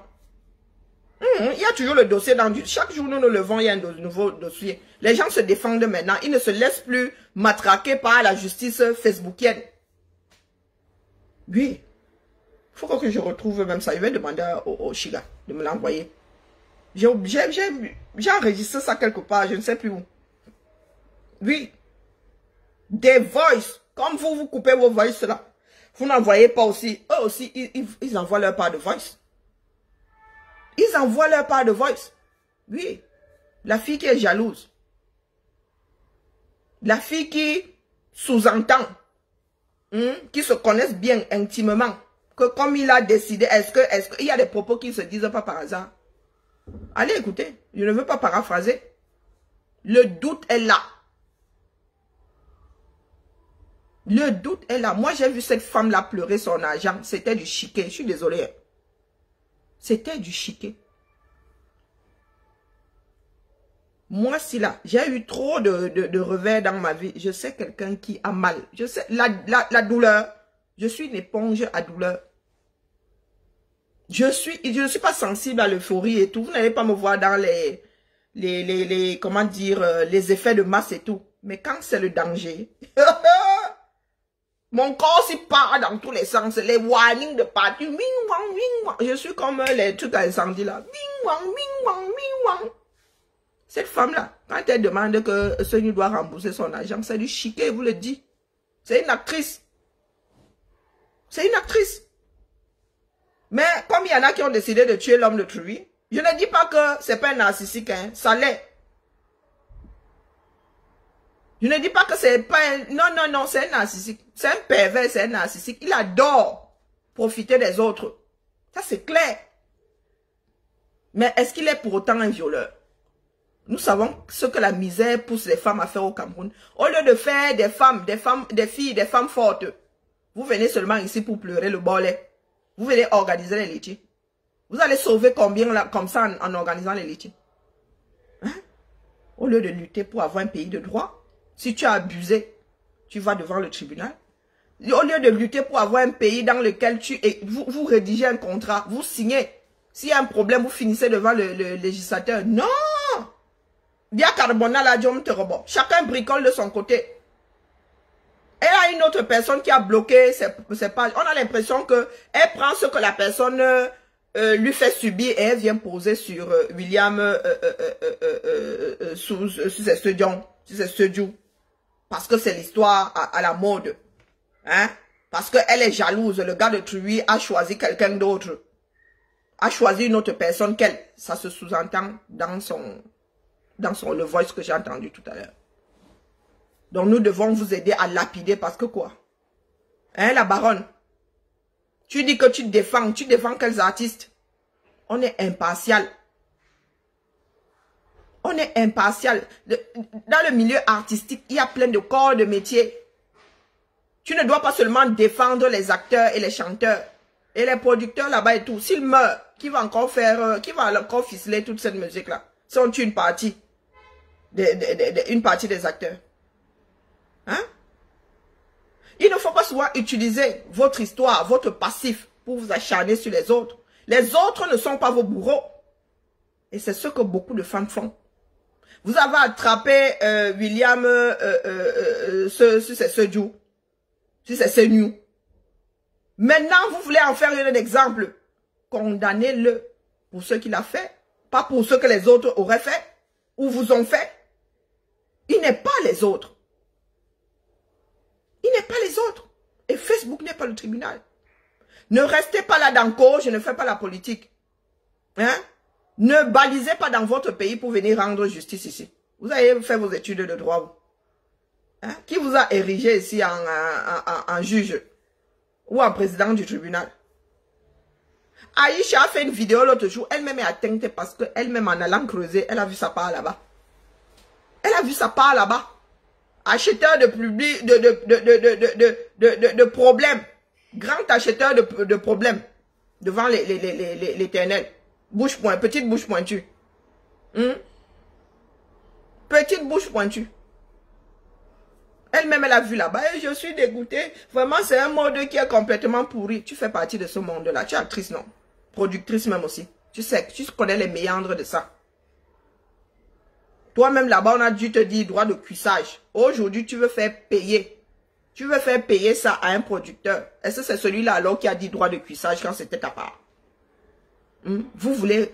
Il y a toujours le dossier dans du... Chaque jour, nous nous levons, il y a un nouveau dossier. Les gens se défendent maintenant. Ils ne se laissent plus matraquer par la justice facebookienne. Oui. Il faut que je retrouve même ça. Je vais demander au Chiga de me l'envoyer. J'ai enregistré ça quelque part, je ne sais plus où. Oui. Des voices. Comme vous coupez vos voices là. Vous n'envoyez pas aussi. Eux aussi, ils envoient leur part de voice. Ils envoient leur part de voice. Oui. La fille qui est jalouse. La fille qui sous-entend. Qui se connaissent bien intimement. Que comme il a décidé, est-ce qu'il y a des propos qui ne se disent pas par hasard? Allez écoutez. Je ne veux pas paraphraser. Le doute est là. Le doute est là. Moi, j'ai vu cette femme-là pleurer son argent. C'était du chiquet. Je suis désolée. C'était du chiquet. Moi, si là, j'ai eu trop de revers dans ma vie. Je sais quelqu'un qui a mal. Je sais la douleur. Je suis une éponge à douleur. Je ne suis pas sensible à l'euphorie et tout. Vous n'allez pas me voir dans comment dire, les effets de masse et tout. Mais quand c'est le danger... Mon corps s'y part dans tous les sens. Les warnings de partout. Wing wang, wing wang. Je suis comme les trucs à incendie là. Wing wang, wing wang, wing wang. Cette femme-là, quand elle demande que celui doit rembourser son argent, c'est du chiquet, vous le dit. C'est une actrice. C'est une actrice. Mais comme il y en a qui ont décidé de tuer l'homme de Truy, je ne dis pas que c'est pas un narcissique, hein, ça l'est. Je ne dis pas que c'est pas un... Non, non, c'est un narcissique. C'est un pervers, c'est un narcissique. Il adore profiter des autres. Ça, c'est clair. Mais est-ce qu'il est pour autant un violeur? Nous savons ce que la misère pousse les femmes à faire au Cameroun. Au lieu de faire des filles, des femmes fortes, vous venez seulement ici pour pleurer le bolet. Vous venez organiser les litiges. Vous allez sauver combien là, comme ça en organisant les litiges? Hein? Au lieu de lutter pour avoir un pays de droit, si tu as abusé, tu vas devant le tribunal. Au lieu de lutter pour avoir un pays dans lequel vous rédigez un contrat, vous signez. S'il y a un problème, vous finissez devant le législateur. Non! Bien carbona la diom te robot. Chacun bricole de son côté. Elle a une autre personne qui a bloqué ses pages. On a l'impression qu'elle prend ce que la personne lui fait subir et elle vient poser sur William sur ses studios. Parce que c'est l'histoire à la mode. Hein? Parce qu'elle est jalouse. Le gars de Truy a choisi quelqu'un d'autre. A choisi une autre personne qu'elle. Ça se sous-entend dans le voice que j'ai entendu tout à l'heure. Donc nous devons vous aider à lapider parce que quoi? Hein, la baronne? Tu dis que tu défends quels artistes? On est impartial. On est impartial. Dans le milieu artistique, il y a plein de corps de métier. Tu ne dois pas seulement défendre les acteurs et les chanteurs et les producteurs là-bas et tout. S'ils meurent, qui va encore ficeler toute cette musique-là? Sont une partie des acteurs. Hein? Il ne faut pas souvent utiliser votre histoire, votre passif pour vous acharner sur les autres. Les autres ne sont pas vos bourreaux. Et c'est ce que beaucoup de femmes font. Vous avez attrapé William sur ses sejoux, sur ses seignoux. Maintenant, vous voulez en faire un exemple. Condamnez-le pour ce qu'il a fait, pas pour ce que les autres auraient fait ou vous ont fait. Il n'est pas les autres. Il n'est pas les autres. Et Facebook n'est pas le tribunal. Ne restez pas là dans le corps, je ne fais pas la politique. Hein? Ne balisez pas dans votre pays pour venir rendre justice ici. Vous avez fait vos études de droit. Vous. Hein? Qui vous a érigé ici en juge ou en président du tribunal? Aïcha a fait une vidéo l'autre jour. Elle-même est atteinte parce qu'elle-même en allant creuser, elle a vu sa part là-bas. Elle a vu sa part là-bas. Acheteur de public, de problèmes. Grand acheteur de problèmes. Devant l'éternel. Bouche pointue, petite bouche pointue. Petite bouche pointue. Elle-même, elle a vu là-bas. Et je suis dégoûtée. Vraiment, c'est un mode qui est complètement pourri. Tu fais partie de ce monde-là. Tu es actrice, non? Productrice même aussi. Tu sais, tu connais les méandres de ça. Toi-même, là-bas, on a dû te dire droit de cuissage. Aujourd'hui, tu veux faire payer. Tu veux faire payer ça à un producteur. Est-ce que c'est celui-là alors qui a dit droit de cuissage quand c'était ta part? Vous voulez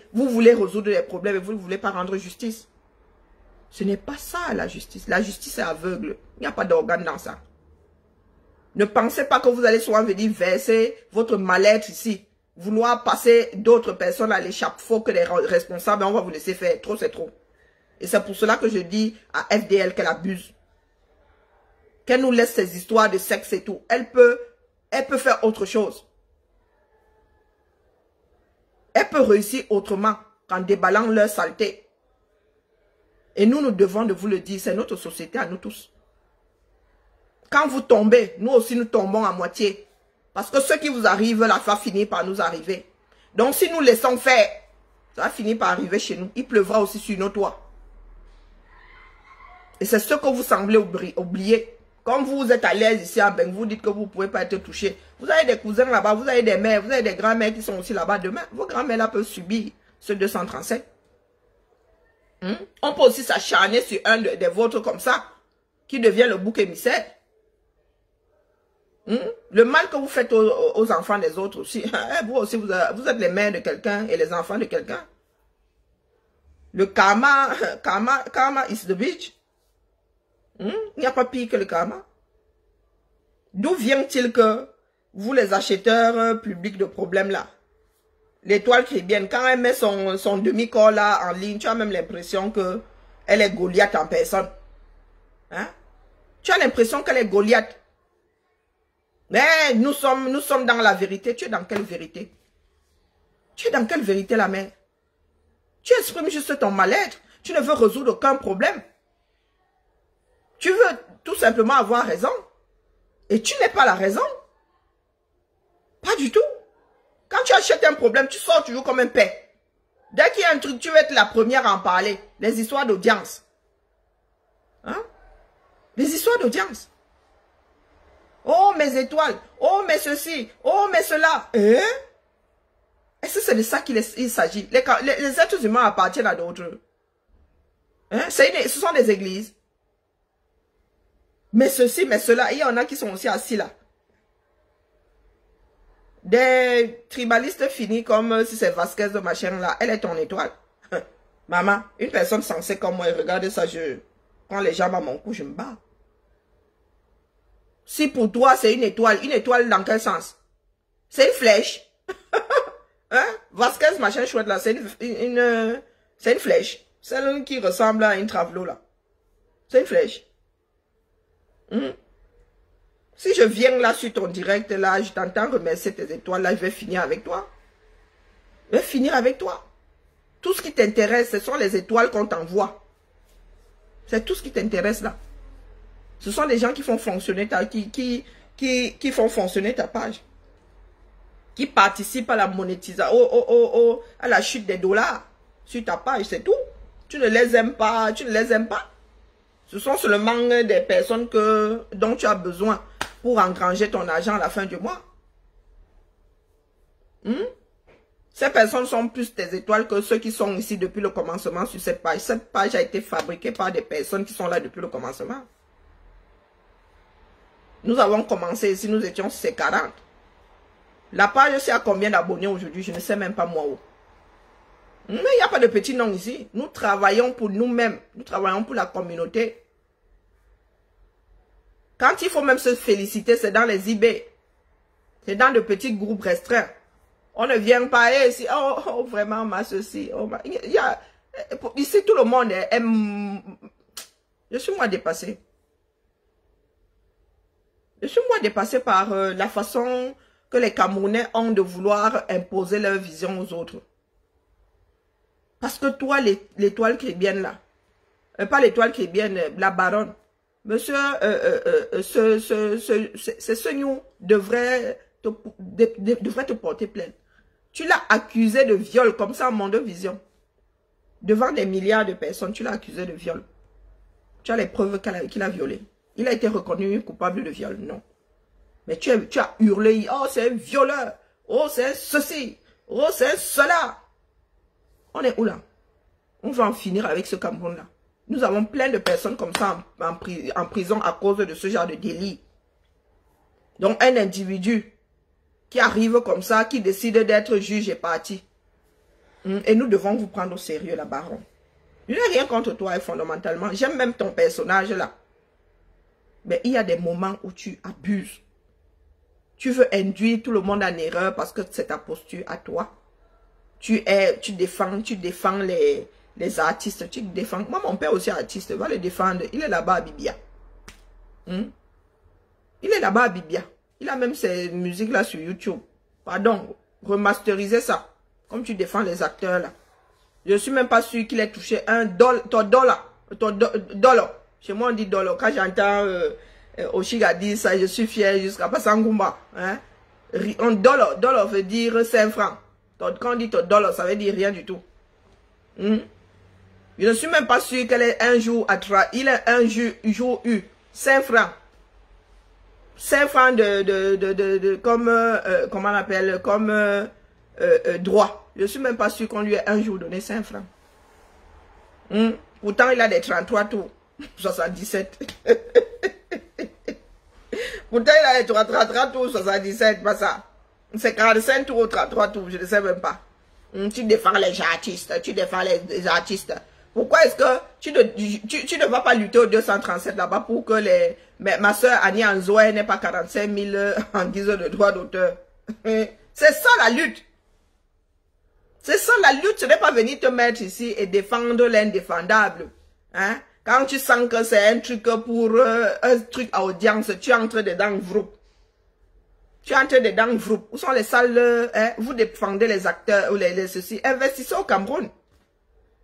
résoudre les problèmes et vous ne voulez pas rendre justice. Ce n'est pas ça la justice. La justice est aveugle. Il n'y a pas d'organe dans ça. Ne pensez pas que vous allez souvent venir verser votre mal-être ici. Vouloir passer d'autres personnes à l'échafaud que les responsables. On va vous laisser faire. Trop, c'est trop. Et c'est pour cela que je dis à FDL qu'elle abuse. Qu'elle nous laisse ces histoires de sexe et tout. Elle peut faire autre chose. Elle peut réussir autrement qu'en déballant leur saleté. Et nous, nous devons de vous le dire. C'est notre société à nous tous. Quand vous tombez, nous aussi nous tombons à moitié. Parce que ce qui vous arrive, là, va finir par nous arriver. Donc si nous laissons faire, ça va finir par arriver chez nous. Il pleuvra aussi sur nos toits. Et c'est ce que vous semblez oublier. Comme vous êtes à l'aise ici à Ben, vous dites que vous ne pouvez pas être touché. Vous avez des cousins là-bas, vous avez des mères, vous avez des grands-mères qui sont aussi là-bas. Demain, vos grands-mères là peuvent subir ce 237. On peut aussi s'acharner sur un des vôtres comme ça, qui devient le bouc émissaire. Le mal que vous faites aux enfants des autres aussi. Vous aussi, vous êtes les mères de quelqu'un et les enfants de quelqu'un. Le karma is the bitch. Il n'y a pas pire que le karma. D'où vient-il que vous, les acheteurs publics de problèmes là, l'étoile chrétienne, quand elle met son demi-corps là en ligne, tu as même l'impression qu'elle est Goliath en personne. Hein? Tu as l'impression qu'elle est Goliath. Mais nous sommes dans la vérité. Tu es dans quelle vérité? Tu es dans quelle vérité, la mère? Tu exprimes juste ton mal-être. Tu ne veux résoudre aucun problème. Tu veux tout simplement avoir raison. Et tu n'es pas la raison. Pas du tout. Quand tu achètes un problème, tu sors toujours comme un père. Dès qu'il y a un truc, tu veux être la première à en parler. Les histoires d'audience. Hein? Les histoires d'audience. Oh, mes étoiles. Oh, mais ceci. Oh, mais cela. Est-ce que c'est de ça qu'il s'agit? Les êtres humains appartiennent à d'autres. Hein? Ce sont des églises. Mais ceci, mais cela. Il y en a qui sont aussi assis là. Des tribalistes finis comme si c'est Vasquez de machin là. Elle est ton étoile. Maman, une personne sensée comme moi, regarde ça, quand les jambes à mon cou, je me bats. Si pour toi c'est une étoile dans quel sens? C'est une flèche. Hein? Vasquez machin chouette là, c'est une flèche. Celle qui ressemble à une travelot là. C'est une flèche. Si je viens là sur ton direct là, je t'entends remercier tes étoiles là, je vais finir avec toi. Je vais finir avec toi. Tout ce qui t'intéresse, ce sont les étoiles qu'on t'envoie. C'est tout ce qui t'intéresse là. Ce sont les gens qui font fonctionner qui font fonctionner ta page. Qui participent à la monétisation, à la chute des dollars sur ta page, c'est tout. Tu ne les aimes pas, tu ne les aimes pas. Ce sont seulement des personnes dont tu as besoin pour engranger ton argent à la fin du mois. Ces personnes sont plus tes étoiles que ceux qui sont ici depuis le commencement sur cette page. Cette page a été fabriquée par des personnes qui sont là depuis le commencement. Nous avons commencé ici, nous étions sur 40. La page, c'est à combien d'abonnés aujourd'hui? Je ne sais même pas moi où. Mais il n'y a pas de petit nom ici. Nous travaillons pour nous-mêmes. Nous travaillons pour la communauté. Quand il faut même se féliciter, c'est dans les eBay. C'est dans de petits groupes restreints. On ne vient pas ici. Oh, vraiment, ma ceci. Oh, ici, tout le monde aime. Je suis moi dépassé. Je suis moi dépassé par la façon que les Camerounais ont de vouloir imposer leur vision aux autres. Parce que toi, l'étoile chrétienne là, pas l'étoile chrétienne, la baronne, monsieur, ce nous devrait te porter plainte. Tu l'as accusé de viol comme ça en monde de vision. Devant des milliards de personnes, tu l'as accusé de viol. Tu as les preuves qu'il a violé. Il a été reconnu coupable de viol, non. Mais tu as hurlé, oh c'est un violeur, oh c'est ceci, oh c'est cela. On est où là? On va en finir avec ce Cameroun-là. Nous avons plein de personnes comme ça en prison à cause de ce genre de délit. Donc un individu qui arrive comme ça, qui décide d'être juge et parti. Et nous devons vous prendre au sérieux, la baronne. Je n'ai rien contre toi, fondamentalement. J'aime même ton personnage là. Mais il y a des moments où tu abuses. Tu veux induire tout le monde en erreur parce que c'est ta posture à toi. Tu défends les artistes. Tu défends. Moi, mon père aussi est artiste. Va le défendre. Il est là-bas à Bibia. Il est là-bas à Bibia. Il a même ses musiques là sur YouTube. Pardon, remasteriser ça. Comme tu défends les acteurs là. Je ne suis même pas sûr qu'il ait touché un dollar. Chez moi on dit dollar. Quand j'entends Oshiga dire ça, je suis fier jusqu'à Passangumba. Hein? Dollar veut dire 5 francs. Quand on dit dollar, ça veut dire rien du tout. Je ne suis même pas sûr qu'elle ait un jour à il a un jour eu 5 francs. 5 francs comme, comment on appelle, comme droit. Je ne suis même pas sûr qu'on lui ait un jour donné 5 francs. Pourtant, il a des 33 tours. 77. Pourtant, il a des 33 tours, 77, pas ça. C'est 45 tours ou 33 tours, je ne sais même pas. Tu défends les artistes, tu défends les artistes. Pourquoi est-ce que tu ne vas pas lutter au 237 là-bas pour que ma soeur Annie Anzoé n'ait pas 45 000 en guise de droit d'auteur? C'est ça la lutte. C'est ça la lutte, ce n'est pas venir te mettre ici et défendre l'indéfendable. Hein? Quand tu sens que c'est un truc pour un truc à audience, tu entres dedans, groupe. Tu entres dedans, groupe. Où sont les salles, hein? Vous défendez les acteurs ou les ceci. Investissez au Cameroun.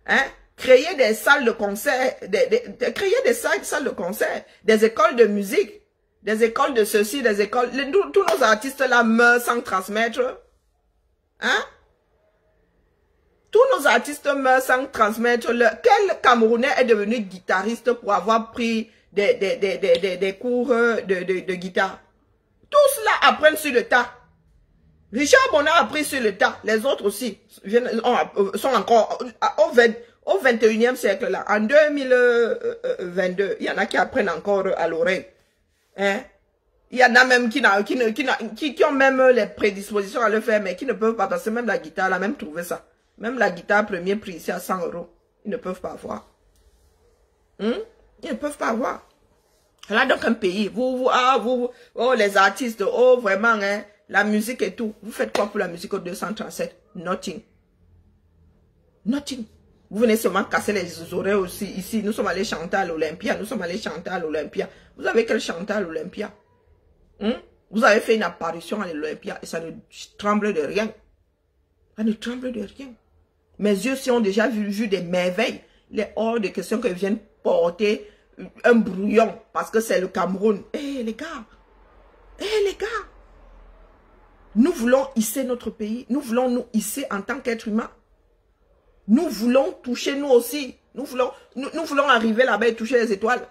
Hein? Créez des salles de concert, créez des salles de concert, des écoles de musique, des écoles de ceci, des écoles. Tous nos artistes là meurent sans transmettre. Hein? Tous nos artistes meurent sans transmettre. Quel Camerounais est devenu guitariste pour avoir pris des cours de guitare? Tous là apprennent sur le tas. Richard Bonnat a appris sur le tas. Les autres aussi sont encore au 21e siècle là. En 2022, il y en a qui apprennent encore à l'oreille. Hein? Il y en a même qui ont même les prédispositions à le faire, mais qui ne peuvent pas, parce que même la guitare, là, même trouver ça. Même la guitare premier prix ici à 100 €. Ils ne peuvent pas avoir. Ils ne peuvent pas avoir. Là, donc un pays, oh, les artistes, oh, vraiment, hein, la musique et tout. Vous faites quoi pour la musique au 237? Nothing. Nothing. Vous venez seulement casser les oreilles aussi. Ici, nous sommes allés chanter à l'Olympia. Vous avez quel chanter à l'Olympia? Vous avez fait une apparition à l'Olympia et ça ne tremble de rien. Ça ne tremble de rien. Mes yeux si ont déjà vu des merveilles. Il est hors de question qu'ils viennent porter un brouillon parce que c'est le Cameroun. Les gars. Les gars. Nous voulons hisser notre pays. Nous voulons nous hisser en tant qu'être humain. Nous voulons toucher nous aussi. Nous voulons arriver là-bas et toucher les étoiles.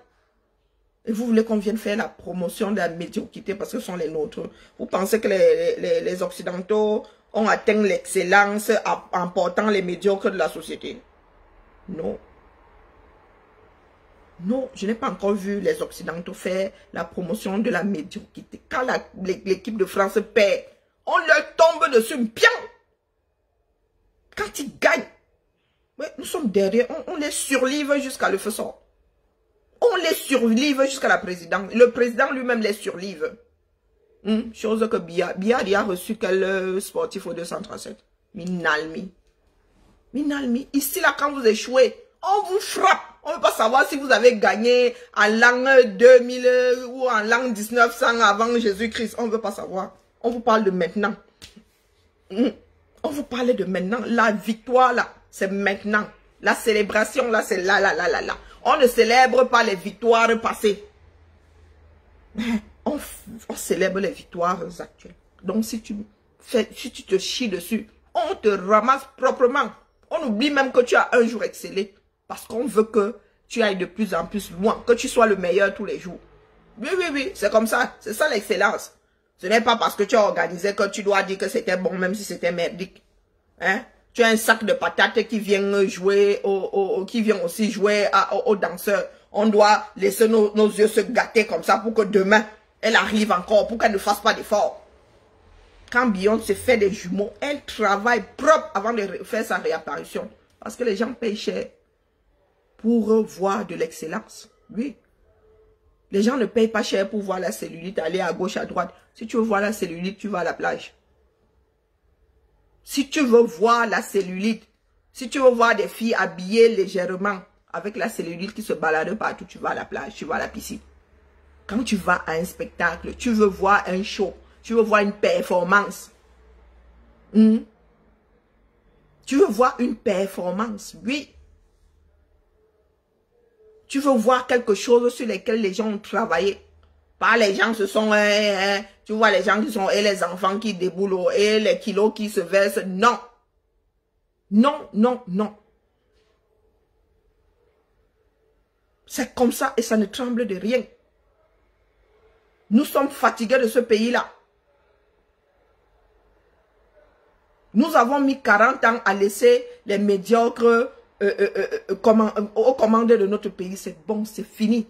Et vous voulez qu'on vienne faire la promotion de la médiocrité parce que ce sont les nôtres. Vous pensez que les Occidentaux ont atteint l'excellence en portant les médiocres de la société? Non. Non, je n'ai pas encore vu les Occidentaux faire la promotion de la médiocrité. Quand l'équipe de France perd, on leur tombe dessus bien. Quand ils gagnent, ouais, nous sommes derrière, on les surlive jusqu'à le feu sort. On les surlive jusqu'à la présidence. Le président lui-même les surlive. Chose que Biya a reçu quel sportif au 237. Minalmi. Minalmi. Ici, là, quand vous échouez, on vous frappe. On ne veut pas savoir si vous avez gagné en l'an 2000 ou en l'an 1900 avant Jésus-Christ. On ne veut pas savoir. On vous parle de maintenant. On vous parle de maintenant. La victoire, là, c'est maintenant. La célébration, là, c'est là. On ne célèbre pas les victoires passées. On célèbre les victoires actuelles. Donc, si tu te chies dessus, on te ramasse proprement. On oublie même que tu as un jour excellé. Parce qu'on veut que tu ailles de plus en plus loin. Que tu sois le meilleur tous les jours. Oui, c'est comme ça. C'est ça l'excellence. Ce n'est pas parce que tu as organisé que tu dois dire que c'était bon, même si c'était merdique. Hein? Tu as un sac de patates qui vient jouer, qui vient aussi jouer aux danseurs. On doit laisser nos yeux se gâter comme ça pour que demain, elle arrive encore, pour qu'elle ne fasse pas d'effort. Quand Beyoncé fait des jumeaux, elle travaille propre avant de faire sa réapparition. Parce que les gens payent cher pour voir de l'excellence. Oui. Les gens ne payent pas cher pour voir la cellulite, aller à gauche, à droite. Si tu veux voir la cellulite, tu vas à la plage. Si tu veux voir la cellulite, si tu veux voir des filles habillées légèrement, avec la cellulite qui se balade partout, tu vas à la plage, tu vas à la piscine. Quand tu vas à un spectacle, tu veux voir un show, tu veux voir une performance. Tu veux voir une performance, oui. Tu veux voir quelque chose sur lequel les gens ont travaillé. Pas les gens, ce sont, tu vois les gens qui sont, et les enfants qui déboulent, et les kilos qui se versent. Non. Non. C'est comme ça et ça ne tremble de rien. Nous sommes fatigués de ce pays-là. Nous avons mis 40 ans à laisser les médiocres aux commandes de notre pays. C'est bon, c'est fini.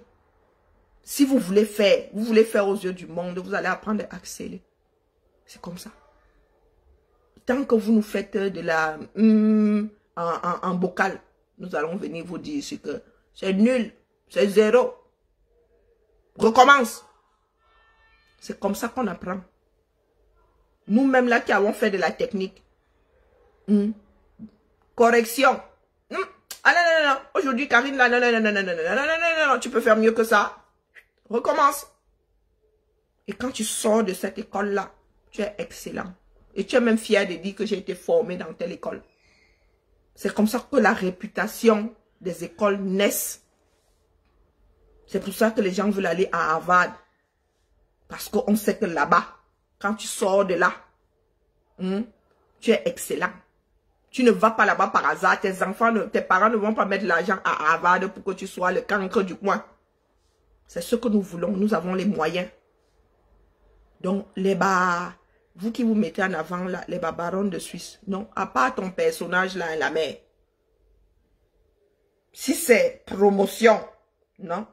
Si vous voulez faire aux yeux du monde, vous allez apprendre à exceller. C'est comme ça. Tant que vous nous faites de la en bocal, nous allons venir vous dire que c'est nul, c'est zéro. Recommence. C'est comme ça qu'on apprend. Nous-mêmes là qui avons fait de la technique. Correction. Ah non. Aujourd'hui, Karine, là, non, tu peux faire mieux que ça. Recommence. Et quand tu sors de cette école-là, tu es excellent. Et tu es même fier de dire que j'ai été formé dans telle école. C'est comme ça que la réputation des écoles naissent. C'est pour ça que les gens veulent aller à Harvard. Parce qu'on sait que là-bas, quand tu sors de là, tu es excellent. Tu ne vas pas là-bas par hasard. Tes enfants, tes parents ne vont pas mettre l'argent à Harvard pour que tu sois le cancre du coin. C'est ce que nous voulons. Nous avons les moyens. Donc, vous qui vous mettez en avant, là, les barons de Suisse. Non, à part ton personnage là, la mère. Si c'est promotion, non,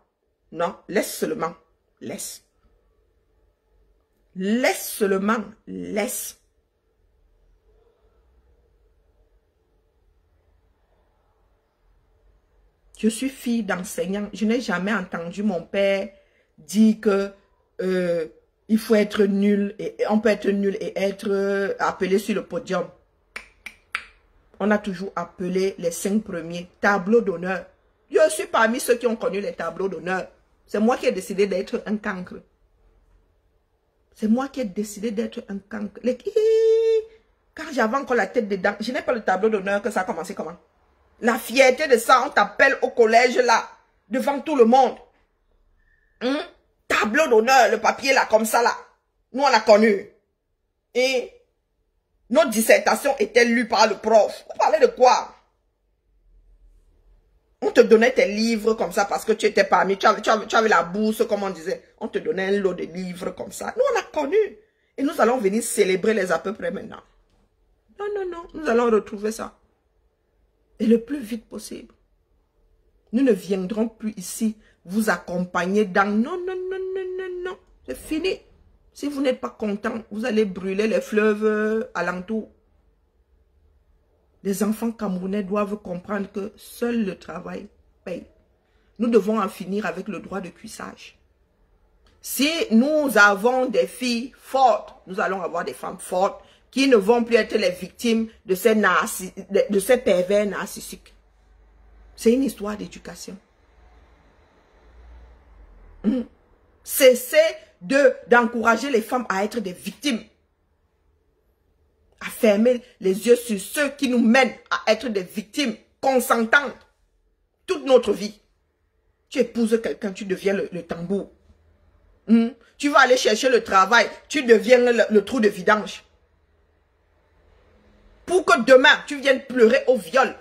laisse seulement. Laisse. Laisse seulement. Laisse. Je suis fille d'enseignant. Je n'ai jamais entendu mon père dire que il faut être nul. Et on peut être nul et être appelé sur le podium. On a toujours appelé les 5 premiers. Tableau d'honneur. Je suis parmi ceux qui ont connu les tableaux d'honneur. C'est moi qui ai décidé d'être un cancre. C'est moi qui ai décidé d'être un cancre. Quand j'avais encore la tête dedans, je n'ai pas le tableau d'honneur que ça a commencé comment? La fierté de ça, on t'appelle au collège là, devant tout le monde. Tableau d'honneur, le papier là, comme ça là. Nous on l'a connu. Et nos dissertations étaient lues par le prof. Vous parlez de quoi? On te donnait tes livres comme ça parce que tu étais parmi, tu avais la bourse, comme on disait. On te donnait un lot de livres comme ça. Nous, on a connu. Et nous allons venir célébrer les à peu près maintenant. Non, non, non. Nous allons retrouver ça. Et le plus vite possible. Nous ne viendrons plus ici vous accompagner dans... Non, non, non, non, non, non. C'est fini. Si vous n'êtes pas content, vous allez brûler les fleuves alentours. Les enfants camerounais doivent comprendre que seul le travail paye. Nous devons en finir avec le droit de cuissage. Si nous avons des filles fortes, nous allons avoir des femmes fortes qui ne vont plus être les victimes de ces pervers narcissiques. C'est une histoire d'éducation. Cessez d'encourager les femmes à être des victimes. À fermer les yeux sur ceux qui nous mènent à être des victimes consentantes toute notre vie. Tu épouses quelqu'un, tu deviens le tambour. Tu vas aller chercher le travail, tu deviens le trou de vidange. Pour que demain, tu viennes pleurer au viol.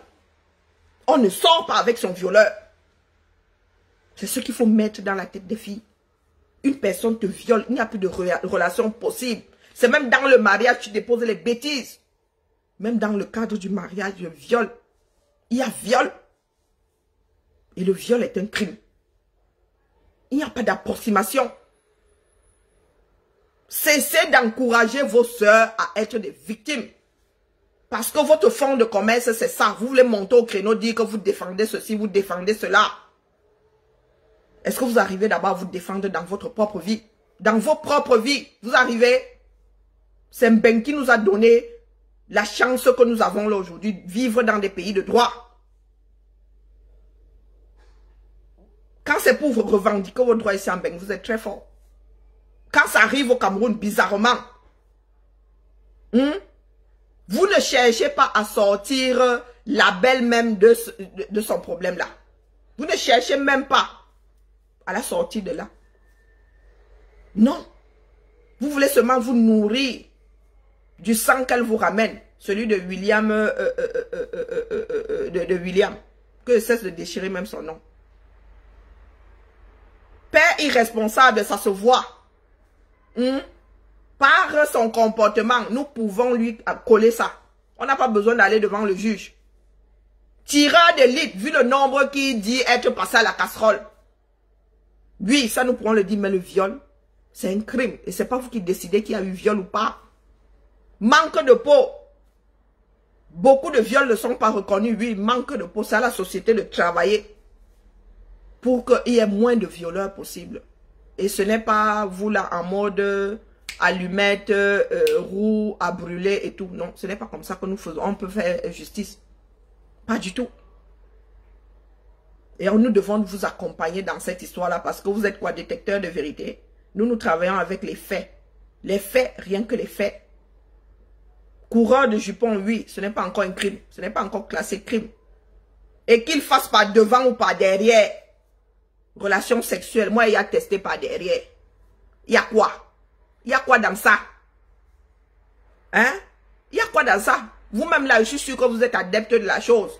On ne sort pas avec son violeur. C'est ce qu'il faut mettre dans la tête des filles. Une personne te viole, il n'y a plus de relation possible. C'est même dans le mariage, tu déposes les bêtises. Même dans le cadre du mariage, le viol. Il y a viol. Et le viol est un crime. Il n'y a pas d'approximation. Cessez d'encourager vos sœurs à être des victimes. Parce que votre fonds de commerce, c'est ça. Vous voulez monter au créneau, dire que vous défendez ceci, vous défendez cela. Est-ce que vous arrivez d'abord à vous défendre dans votre propre vie? Dans vos propres vies, vous arrivez? C'est Mben qui nous a donné la chance que nous avons là aujourd'hui, vivre dans des pays de droit. Quand c'est pour vous revendiquer vos droits ici en Mben, vous êtes très fort. Quand ça arrive au Cameroun, bizarrement, vous ne cherchez pas à sortir la belle même de son problème là. Vous ne cherchez même pas à la sortir de là. Non. Vous voulez seulement vous nourrir du sang qu'elle vous ramène. Celui de William. William. Que cesse de déchirer même son nom. Père irresponsable, ça se voit. Par son comportement, nous pouvons lui coller ça. On n'a pas besoin d'aller devant le juge. Tireur d'élite, vu le nombre qui dit être passé à la casserole. Oui, ça nous pourrons le dire, mais le viol, c'est un crime. Et c'est pas vous qui décidez qu'il y a eu viol ou pas. Manque de peau. Beaucoup de viols ne sont pas reconnus. Oui, manque de peau. C'est à la société de travailler pour qu'il y ait moins de violeurs possible. Et ce n'est pas vous là en mode allumette, roue à brûler et tout. Non, ce n'est pas comme ça que nous faisons. On peut faire justice. Pas du tout. Et nous devons vous accompagner dans cette histoire-là parce que vous êtes quoi, détecteur de vérité. Nous travaillons avec les faits. Les faits, rien que les faits. Coureur de jupons, oui, ce n'est pas encore un crime. Ce n'est pas encore classé crime. Et qu'il fasse par devant ou par derrière. Relation sexuelle, moi, il y a testé par derrière. Il y a quoi? Il y a quoi dans ça? Hein? Il y a quoi dans ça? Vous-même là, je suis sûr que vous êtes adepte de la chose.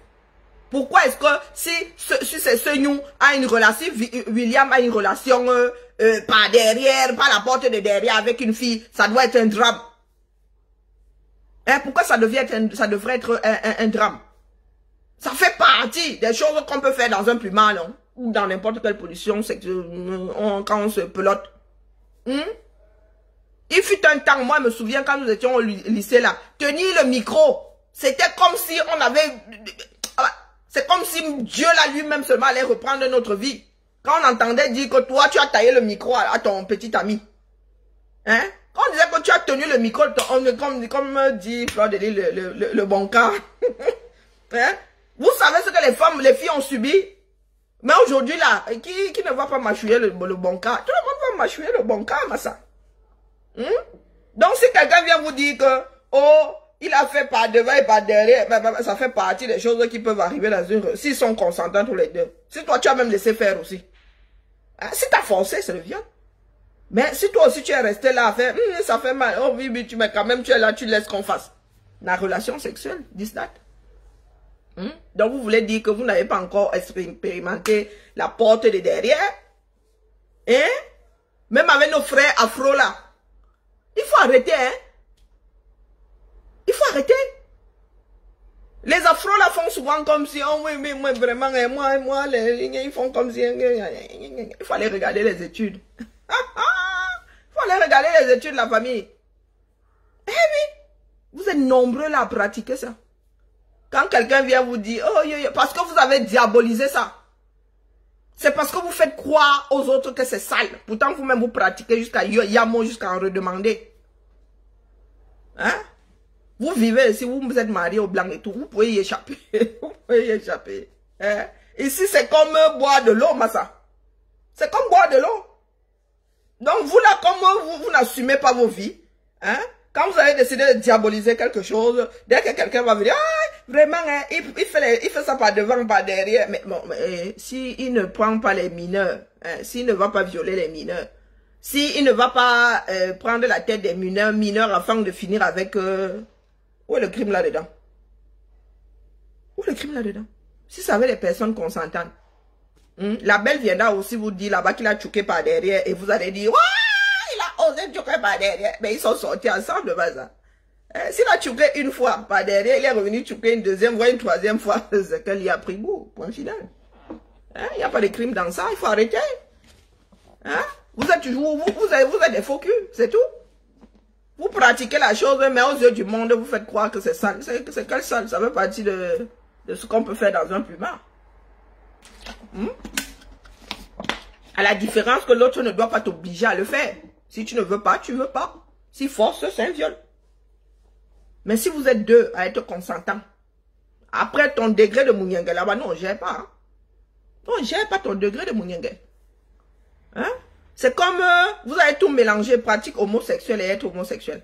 Pourquoi est-ce que si c'est ce nous a une relation, William a une relation par derrière, par la porte de derrière avec une fille, ça doit être un drame? Hein? Pourquoi ça devrait être un drame? Ça fait partie des choses qu'on peut faire dans un plumard, non? Ou dans n'importe quelle position, c'est quand on se pelote. Il fut un temps, moi je me souviens quand nous étions au lycée là, tenir le micro, c'était comme si on avait... C'est comme si Dieu là lui-même seulement allait reprendre notre vie. Quand on entendait dire que toi tu as taillé le micro à ton petit ami. Hein? Quand on disait que tu as tenu le micro, comme dit Fleur de Lys, le bon cas. Hein? Vous savez ce que les filles ont subi? Mais aujourd'hui là, qui ne va pas mâchouiller le bon cas? Tout le monde va mâchouiller le bon cas, Massa. Donc si quelqu'un vient vous dire que, oh, il a fait par devant et par derrière, ça fait partie des choses qui peuvent arriver dans une... S'ils sont consentants tous les deux. Si toi tu as même laissé faire aussi. Hein? Si tu as forcé, c'est le viol. Mais si toi aussi tu es resté là à faire, ça fait mal, oh oui, mais quand même tu es là, tu laisses qu'on fasse. La relation sexuelle, dis that. Donc, vous voulez dire que vous n'avez pas encore expérimenté la porte de derrière? Hein? Même avec nos frères afro là. Il faut arrêter, hein? Il faut arrêter. Les afros là font souvent comme si, oh oui, mais moi vraiment, moi, ils font comme si, il faut aller regarder les études. Il faut aller regarder les études de la famille. Eh oui, vous êtes nombreux là à pratiquer ça. Quand quelqu'un vient vous dire, oh, parce que vous avez diabolisé ça. C'est parce que vous faites croire aux autres que c'est sale. Pourtant, vous-même, vous pratiquez jusqu'à Yamo, jusqu'à en redemander. Hein? Vous vivez, si vous êtes marié au blanc et tout, vous pouvez y échapper. Vous pouvez y échapper. Hein? Ici, c'est comme boire de l'eau, Massa. C'est comme boire de l'eau. Donc, vous là, comme vous n'assumez pas vos vies, hein? Quand vous avez décidé de diaboliser quelque chose, dès que quelqu'un va vous dire, ah, vraiment, hein, il fait ça par devant, par derrière. Mais bon, s'il ne prend pas les mineurs, hein, s'il ne va pas violer les mineurs, s'il ne va pas prendre la tête des mineurs afin de finir avec... où est le crime là-dedans? Où est le crime là-dedans? Si ça avait les personnes consentantes, la belle viendra aussi vous dire là-bas qu'il a choqué par derrière et vous allez dire, ouais! Il a osé choquer par derrière. Mais ils sont sortis ensemble de base. S'il a choqué une fois par derrière, il est revenu choquer une deuxième fois, une troisième fois. C'est qu'il y a pris goût. Point final. Il n'y a pas de crime dans ça. Il faut arrêter. Hein? Vous êtes toujours, vous êtes des faux culs. C'est tout. Vous pratiquez la chose, mais aux yeux du monde, vous faites croire que c'est sale. C'est quel sale? Ça fait partie de ce qu'on peut faire dans un plumard. À la différence que l'autre ne doit pas t'obliger à le faire. Si tu ne veux pas, tu ne veux pas. Si force, c'est un viol. Mais si vous êtes deux à être consentants, après ton degré de mouniengue là-bas, non, on ne gère pas. Hein? Non, on ne gère pas ton degré de mouniengue. Hein? C'est comme vous avez tout mélangé, pratique homosexuelle et être homosexuel.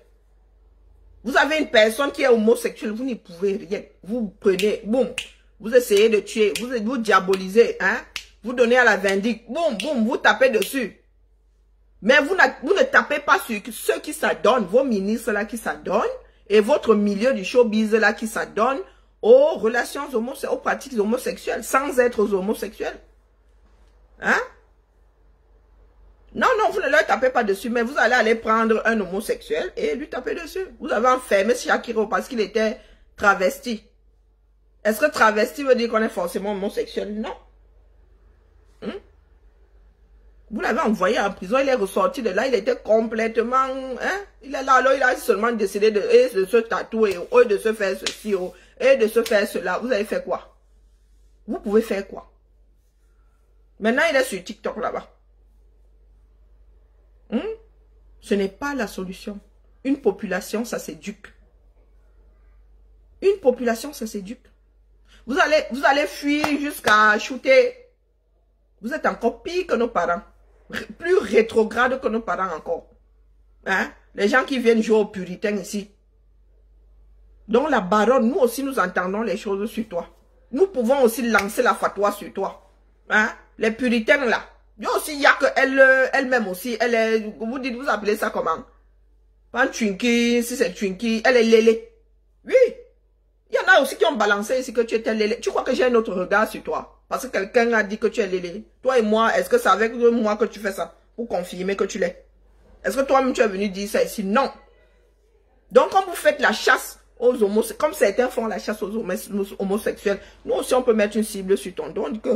Vous avez une personne qui est homosexuelle, vous n'y pouvez rien. Vous prenez, boum, vous essayez de tuer, vous diabolisez, hein? Vous donnez à la vindicte, boum, boum, vous tapez dessus. Mais vous ne tapez pas sur ceux qui s'adonnent, vos ministres là qui s'adonnent, et votre milieu du showbiz là qui s'adonne aux relations homosexuelles, aux pratiques homosexuelles, sans être homosexuels. Hein? Non, non, vous ne leur tapez pas dessus, mais vous allez aller prendre un homosexuel et lui taper dessus. Vous avez enfermé Shakiro parce qu'il était travesti. Est-ce que travesti veut dire qu'on est forcément homosexuel? Non. Vous l'avez envoyé en prison, il est ressorti de là, il était complètement... Hein? Il est là, alors il a seulement décidé de se tatouer, ou de se faire ceci, et de se faire cela. Vous avez fait quoi? Vous pouvez faire quoi? Maintenant, il est sur TikTok là-bas. Ce n'est pas la solution. Une population, ça s'éduque. Une population, ça s'éduque. Vous allez fuir jusqu'à shooter. Vous êtes encore pire que nos parents. Plus rétrograde que nos parents encore. Hein? Les gens qui viennent jouer aux puritains ici. Donc la baronne, nous aussi nous entendons les choses sur toi. Nous pouvons aussi lancer la fatwa sur toi. Hein? Les puritains là. Il y a aussi, il y a que elle-même aussi, elle est, vous appelez ça comment? Pas Twinkie, si c'est Twinkie, elle est lélé. Oui. Il y en a aussi qui ont balancé ici que tu étais lélé. Tu crois que j'ai un autre regard sur toi? Parce que quelqu'un a dit que tu es lélé. Toi et moi, est-ce que c'est avec moi que tu fais ça? Pour confirmer que tu l'es. Est-ce que toi-même tu es venu dire ça ici? Non. Donc quand vous faites la chasse aux homosexuels, comme certains font la chasse aux homosexuels, nous aussi on peut mettre une cible sur ton dos. On dit que,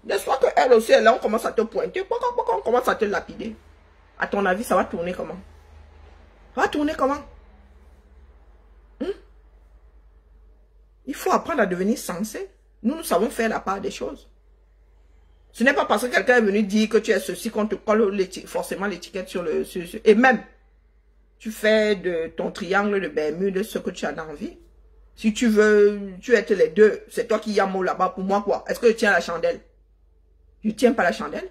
n'est-ce pas qu'elle aussi, là on commence à te pointer, on commence à te lapider. À ton avis, ça va tourner comment? Ça va tourner comment? Il faut apprendre à devenir sensé. Nous savons faire la part des choses. Ce n'est pas parce que quelqu'un est venu dire que tu es ceci qu'on te colle forcément l'étiquette sur le... et même, tu fais de ton triangle de Bermude ce que tu as envie. Si tu veux, tu es les deux. C'est toi qui y a mot là-bas. Pour moi, quoi? Est-ce que je tiens la chandelle? Je ne tiens pas la chandelle.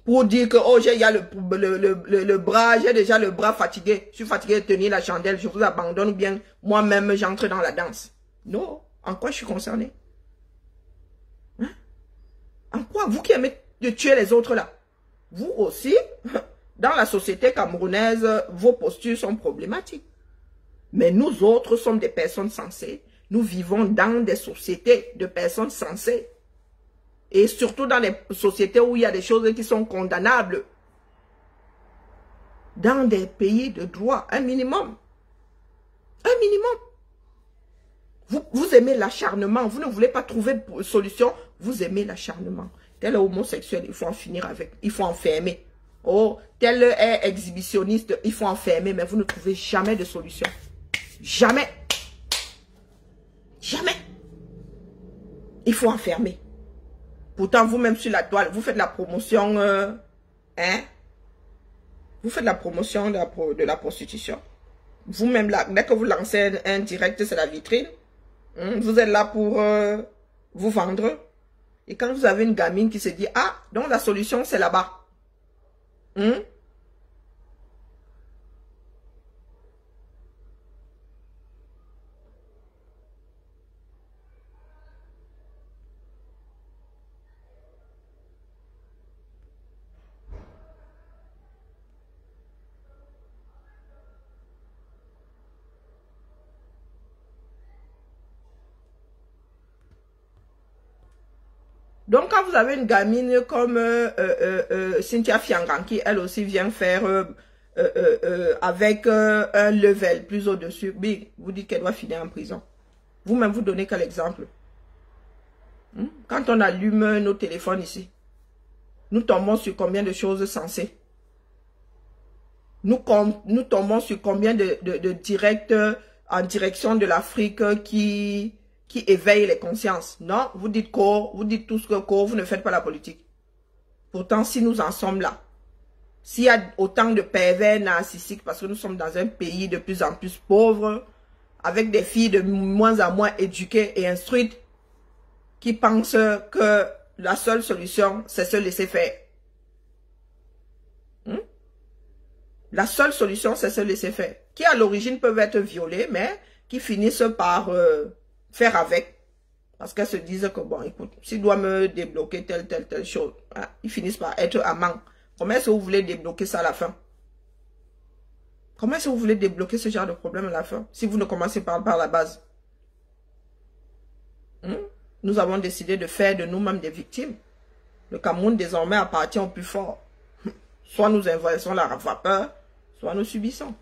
Pour dire que, oh, il y a le bras, j'ai déjà le bras fatigué. Je suis fatigué de tenir la chandelle. Je vous abandonne ou bien moi-même, j'entre dans la danse. Non. En quoi je suis concerné? Hein? En quoi? Vous qui aimez de tuer les autres là. Vous aussi, dans la société camerounaise, vos postures sont problématiques. Mais nous autres sommes des personnes sensées Nous vivons dans des sociétés de personnes sensées. Et surtout dans des sociétés où il y a des choses qui sont condamnables. Dans des pays de droit, un minimum. Un minimum. Vous aimez l'acharnement. Vous ne voulez pas trouver de solution. Vous aimez l'acharnement. Tel est homosexuel, il faut en finir avec. Il faut enfermer. Oh, tel est exhibitionniste, il faut enfermer. Mais vous ne trouvez jamais de solution. Jamais. Jamais. Il faut enfermer. Pourtant, vous-même sur la toile, vous faites la promotion, hein? Vous faites la promotion de la prostitution. Vous-même, là, dès que vous lancez un direct, c'est la vitrine. Vous êtes là pour vous vendre. Et quand vous avez une gamine qui se dit, ah, donc la solution, c'est là-bas. Donc, quand vous avez une gamine comme Cynthia Fiangan, qui elle aussi vient faire avec un level plus au-dessus, vous dites qu'elle doit finir en prison. Vous-même, vous donnez quel exemple? Quand on allume nos téléphones ici, nous tombons sur combien de choses sensées? Nous tombons sur combien de directs en direction de l'Afrique qui éveille les consciences. Non, vous dites corps, vous dites tout ce que corps, vous ne faites pas la politique. Pourtant, si nous en sommes là, s'il y a autant de pervers narcissiques, parce que nous sommes dans un pays de plus en plus pauvre, avec des filles de moins en moins éduquées et instruites, qui pensent que la seule solution, c'est se laisser faire. La seule solution, c'est se laisser faire. Qui à l'origine peuvent être violées, mais qui finissent par faire avec. Parce qu'elles se disent que, bon, écoute, s'il doit me débloquer telle chose, hein, ils finissent par être amants. Comment est-ce que vous voulez débloquer ça à la fin? Comment est-ce que vous voulez débloquer ce genre de problème à la fin? Si vous ne commencez pas par la base. Nous avons décidé de faire de nous-mêmes des victimes. Le Cameroun désormais appartient au plus fort. Soit nous inversons la vapeur, soit nous subissons.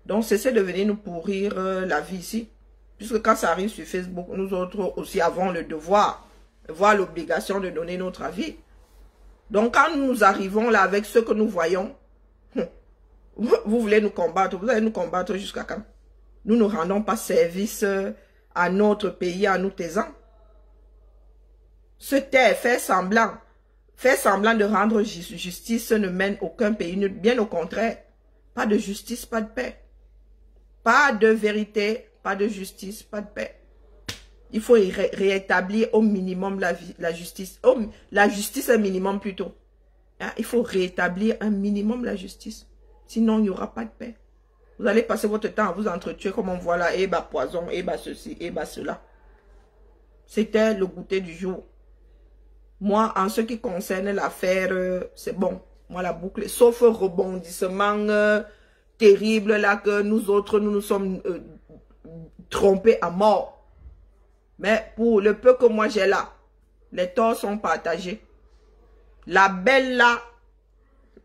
Donc cessez de venir nous pourrir la vie ici. Puisque quand ça arrive sur Facebook, nous autres aussi avons le devoir, voire l'obligation de donner notre avis. Donc quand nous arrivons là avec ce que nous voyons, vous voulez nous combattre, vous allez nous combattre jusqu'à quand? Nous ne rendons pas service à notre pays, à nous taisant. Se taire, faire semblant de rendre justice ne mène aucun pays, bien au contraire. Pas de justice, pas de paix. Pas de vérité, pas de justice, pas de paix. Il faut rétablir au minimum la justice. La justice un minimum plutôt. Hein? Il faut rétablir un minimum la justice. Sinon, il n'y aura pas de paix. Vous allez passer votre temps à vous entretuer comme on voit là. Et bah poison, et bah ceci, et bah cela. C'était le goûter du jour. Moi, en ce qui concerne l'affaire, c'est bon. Moi, la boucle, sauf rebondissement terrible là que nous autres, nous nous sommes trompés à mort. Mais pour le peu que moi j'ai là, les torts sont partagés. La belle là,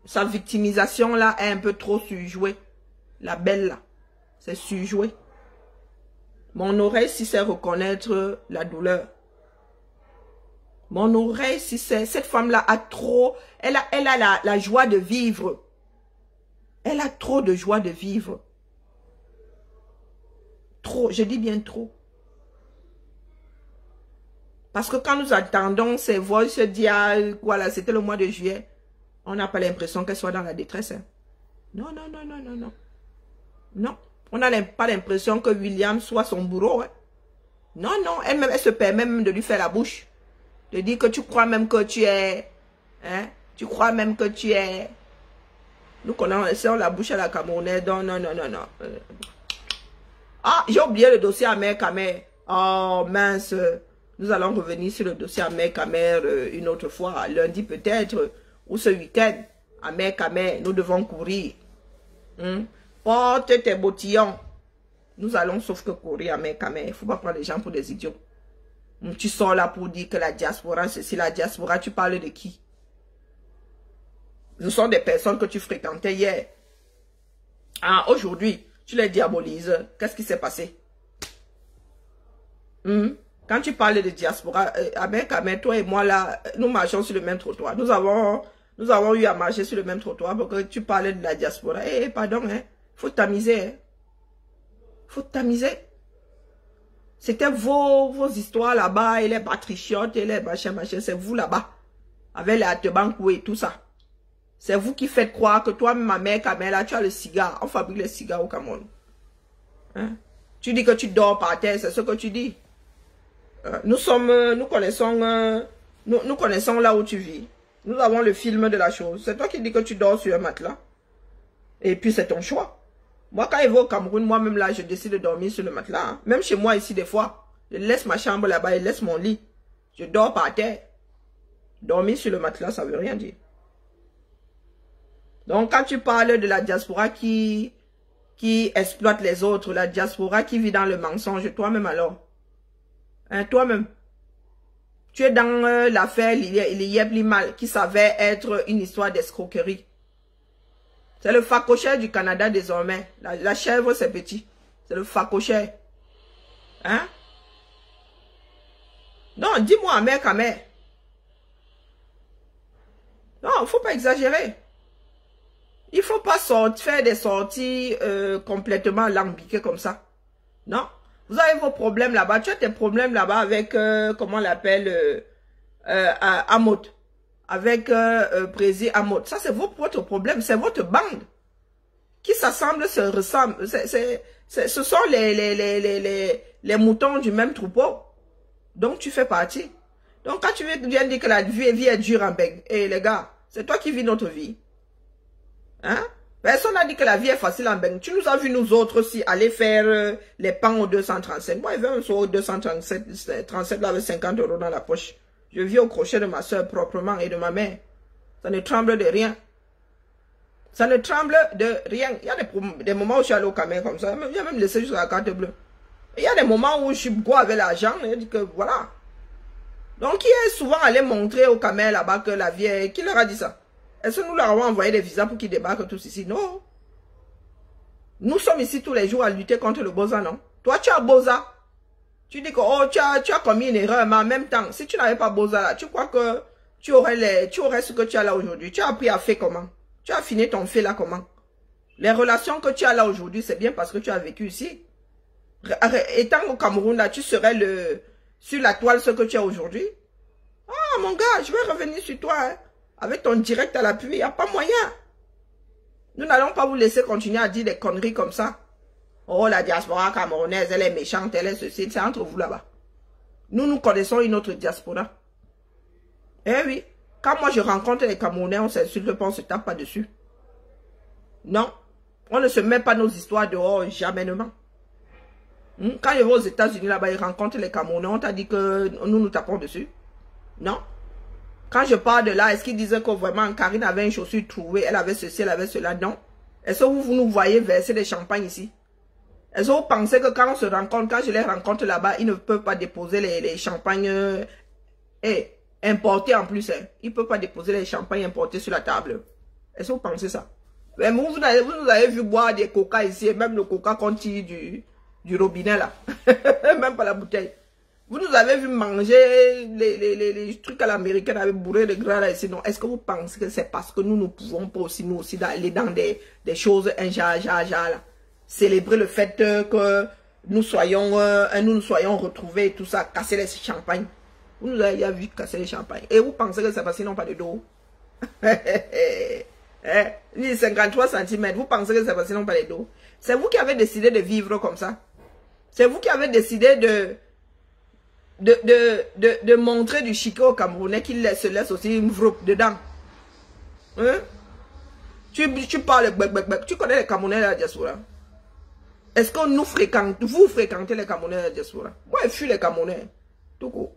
sa victimisation là est un peu trop surjouée. La belle là, c'est surjoué. Mon oreille, si c'est reconnaître la douleur. Mon oreille, si c'est... Cette femme-là a trop... Elle a la joie de vivre. Elle a trop de joie de vivre. Trop, je dis bien trop. Parce que quand nous attendons ces voix se dire, ah, voilà, c'était le mois de juillet, on n'a pas l'impression qu'elle soit dans la détresse. Hein. Non, non, non, non, non, non. Non, on n'a pas l'impression que William soit son bourreau. Hein. Non, non, elle se permet même de lui faire la bouche. De dire que tu crois même que tu es... Hein, tu crois même que tu es... Nous connaissons la bouche à la Camerounaise. Non, non, non, non, non. Ah, j'ai oublié le dossier Amer Kamer. Oh, mince. Nous allons revenir sur le dossier Amer Kamer une autre fois. Lundi peut-être. Ou ce week-end. Amer Kamer, nous devons courir. Porte tes bottillons. Nous allons sauf que courir à mer. Il ne faut pas prendre les gens pour des idiots. Tu sors là pour dire que la diaspora, ceci, la diaspora, tu parles de qui? Ce sont des personnes que tu fréquentais hier. Ah, aujourd'hui, tu les diabolises. Qu'est-ce qui s'est passé? Quand tu parles de diaspora, avec toi et moi là, nous marchons sur le même trottoir. Nous avons eu à marcher sur le même trottoir pour que tu parles de la diaspora. Pardon, hein. Faut tamiser, hein. Faut tamiser. C'était vos histoires là-bas, et les patriotes, et les machin, c'est vous là-bas. Avec les Atebankou et tout ça. C'est vous qui faites croire que toi, ma mère, Kamela, tu as le cigare. On fabrique les cigares au Cameroun. Hein? Tu dis que tu dors par terre, c'est ce que tu dis. Nous connaissons là où tu vis. Nous avons le film de la chose. C'est toi qui dis que tu dors sur un matelas. Et puis c'est ton choix. Moi, quand je vais au Cameroun, moi-même là, je décide de dormir sur le matelas. Hein. Même chez moi ici, des fois, je laisse ma chambre là-bas, je laisse mon lit. Je dors par terre. Dormir sur le matelas, ça veut rien dire. Donc, quand tu parles de la diaspora qui exploite les autres, la diaspora qui vit dans le mensonge, toi-même alors, hein, toi-même, tu es dans l'affaire Lieb Limal qui savait être une histoire d'escroquerie. C'est le facochère du Canada désormais. La chèvre, c'est petit. C'est le facochère. Hein? Non, dis-moi, Amer Kamer. Non, il ne faut pas exagérer. Il ne faut pas faire des sorties complètement alambiquées comme ça. Non. Vous avez vos problèmes là-bas. Tu as tes problèmes là-bas avec, comment on l'appelle, Amot. Avec Prési Amot. Ça, c'est votre problème. C'est votre bande. Qui s'assemble, se ressemble. Ce sont les moutons du même troupeau. Donc, tu fais partie. Donc, quand tu viens dire que la vie est dure en Beng, et les gars, c'est toi qui vis notre vie. Hein? Personne n'a dit que la vie est facile en Beng. Tu nous as vu, nous autres aussi, aller faire les pans au 235. Moi, il y avait un soir au 237 là, avec 50 € dans la poche. Je vis au crochet de ma soeur proprement et de ma mère. Ça ne tremble de rien. Ça ne tremble de rien. Il y a des moments où je suis allé au Cameroun comme ça. Il y a même laissé juste la carte bleue. Il y a des moments où je suis go avec l'argent. Et dit que voilà. Donc, qui est souvent allé montrer au Cameroun là-bas que la vie est... Qui leur a dit ça? Est-ce que nous leur avons envoyé des visas pour qu'ils débarquent tous ici? Non. Nous sommes ici tous les jours à lutter contre le Boza, non? Toi, tu as Boza. Tu dis que oh, tu as commis une erreur, mais en même temps, si tu n'avais pas Boza là, tu crois que tu aurais ce que tu as là aujourd'hui? Tu as appris à faire comment? Tu as fini ton fait là comment? Les relations que tu as là aujourd'hui, c'est bien parce que tu as vécu ici. Étant au Cameroun là, tu serais sur la toile ce que tu as aujourd'hui. Ah mon gars, je vais revenir sur toi. Hein. Avec ton direct à l'appui, il n'y a pas moyen. Nous n'allons pas vous laisser continuer à dire des conneries comme ça. Oh, la diaspora camerounaise, elle est méchante, elle est ceci. C'est entre vous là-bas. Nous connaissons une autre diaspora. Eh oui. Quand moi je rencontre les Camerounais, on s'insulte pas, on se tape pas dessus. Non. On ne se met pas nos histoires dehors, jamais. Quand je vais aux États-Unis là-bas, ils rencontrent les Camerounais, on t'a dit que nous tapons dessus. Non. Quand je parle de là, est-ce qu'ils disaient que vraiment Karine avait une chaussure trouvée, elle avait ceci, elle avait cela? Non. Est-ce que vous nous voyez verser des champagnes ici? Est-ce que vous pensez que quand on se rencontre, quand je les rencontre là-bas, ils ne peuvent pas déposer les champagnes importés en plus? Hein? Ils ne peuvent pas déposer les champagnes importés sur la table. Est-ce que vous pensez ça? Mais vous nous avez vu boire des coca ici, et même le coca qu'on tire du robinet là. Même pas la bouteille. Vous nous avez vu manger les trucs à l'américaine avec bourré de gras là ici. Non, est-ce que vous pensez que c'est parce que nous ne pouvons pas aussi, nous aussi, aller dans des choses là, célébrer le fait que nous soyons retrouvés et tout ça, casser les champagnes. Vous nous avez vu casser les champagnes. Et vous pensez que c'est parce qu'ils n'ont pas de dos? 53 cm, vous pensez que c'est parce qu'ils n'ont pas de dos? C'est vous qui avez décidé de vivre comme ça. C'est vous qui avez décidé de montrer du chic au Camerounais qui se laisse aussi une vroupe dedans. Hein? Tu parles, tu connais les Camerounais de la diaspora? Est-ce que vous fréquentez les Camerounais de la diaspora? Moi, je fuis les Camerounais. Tout court.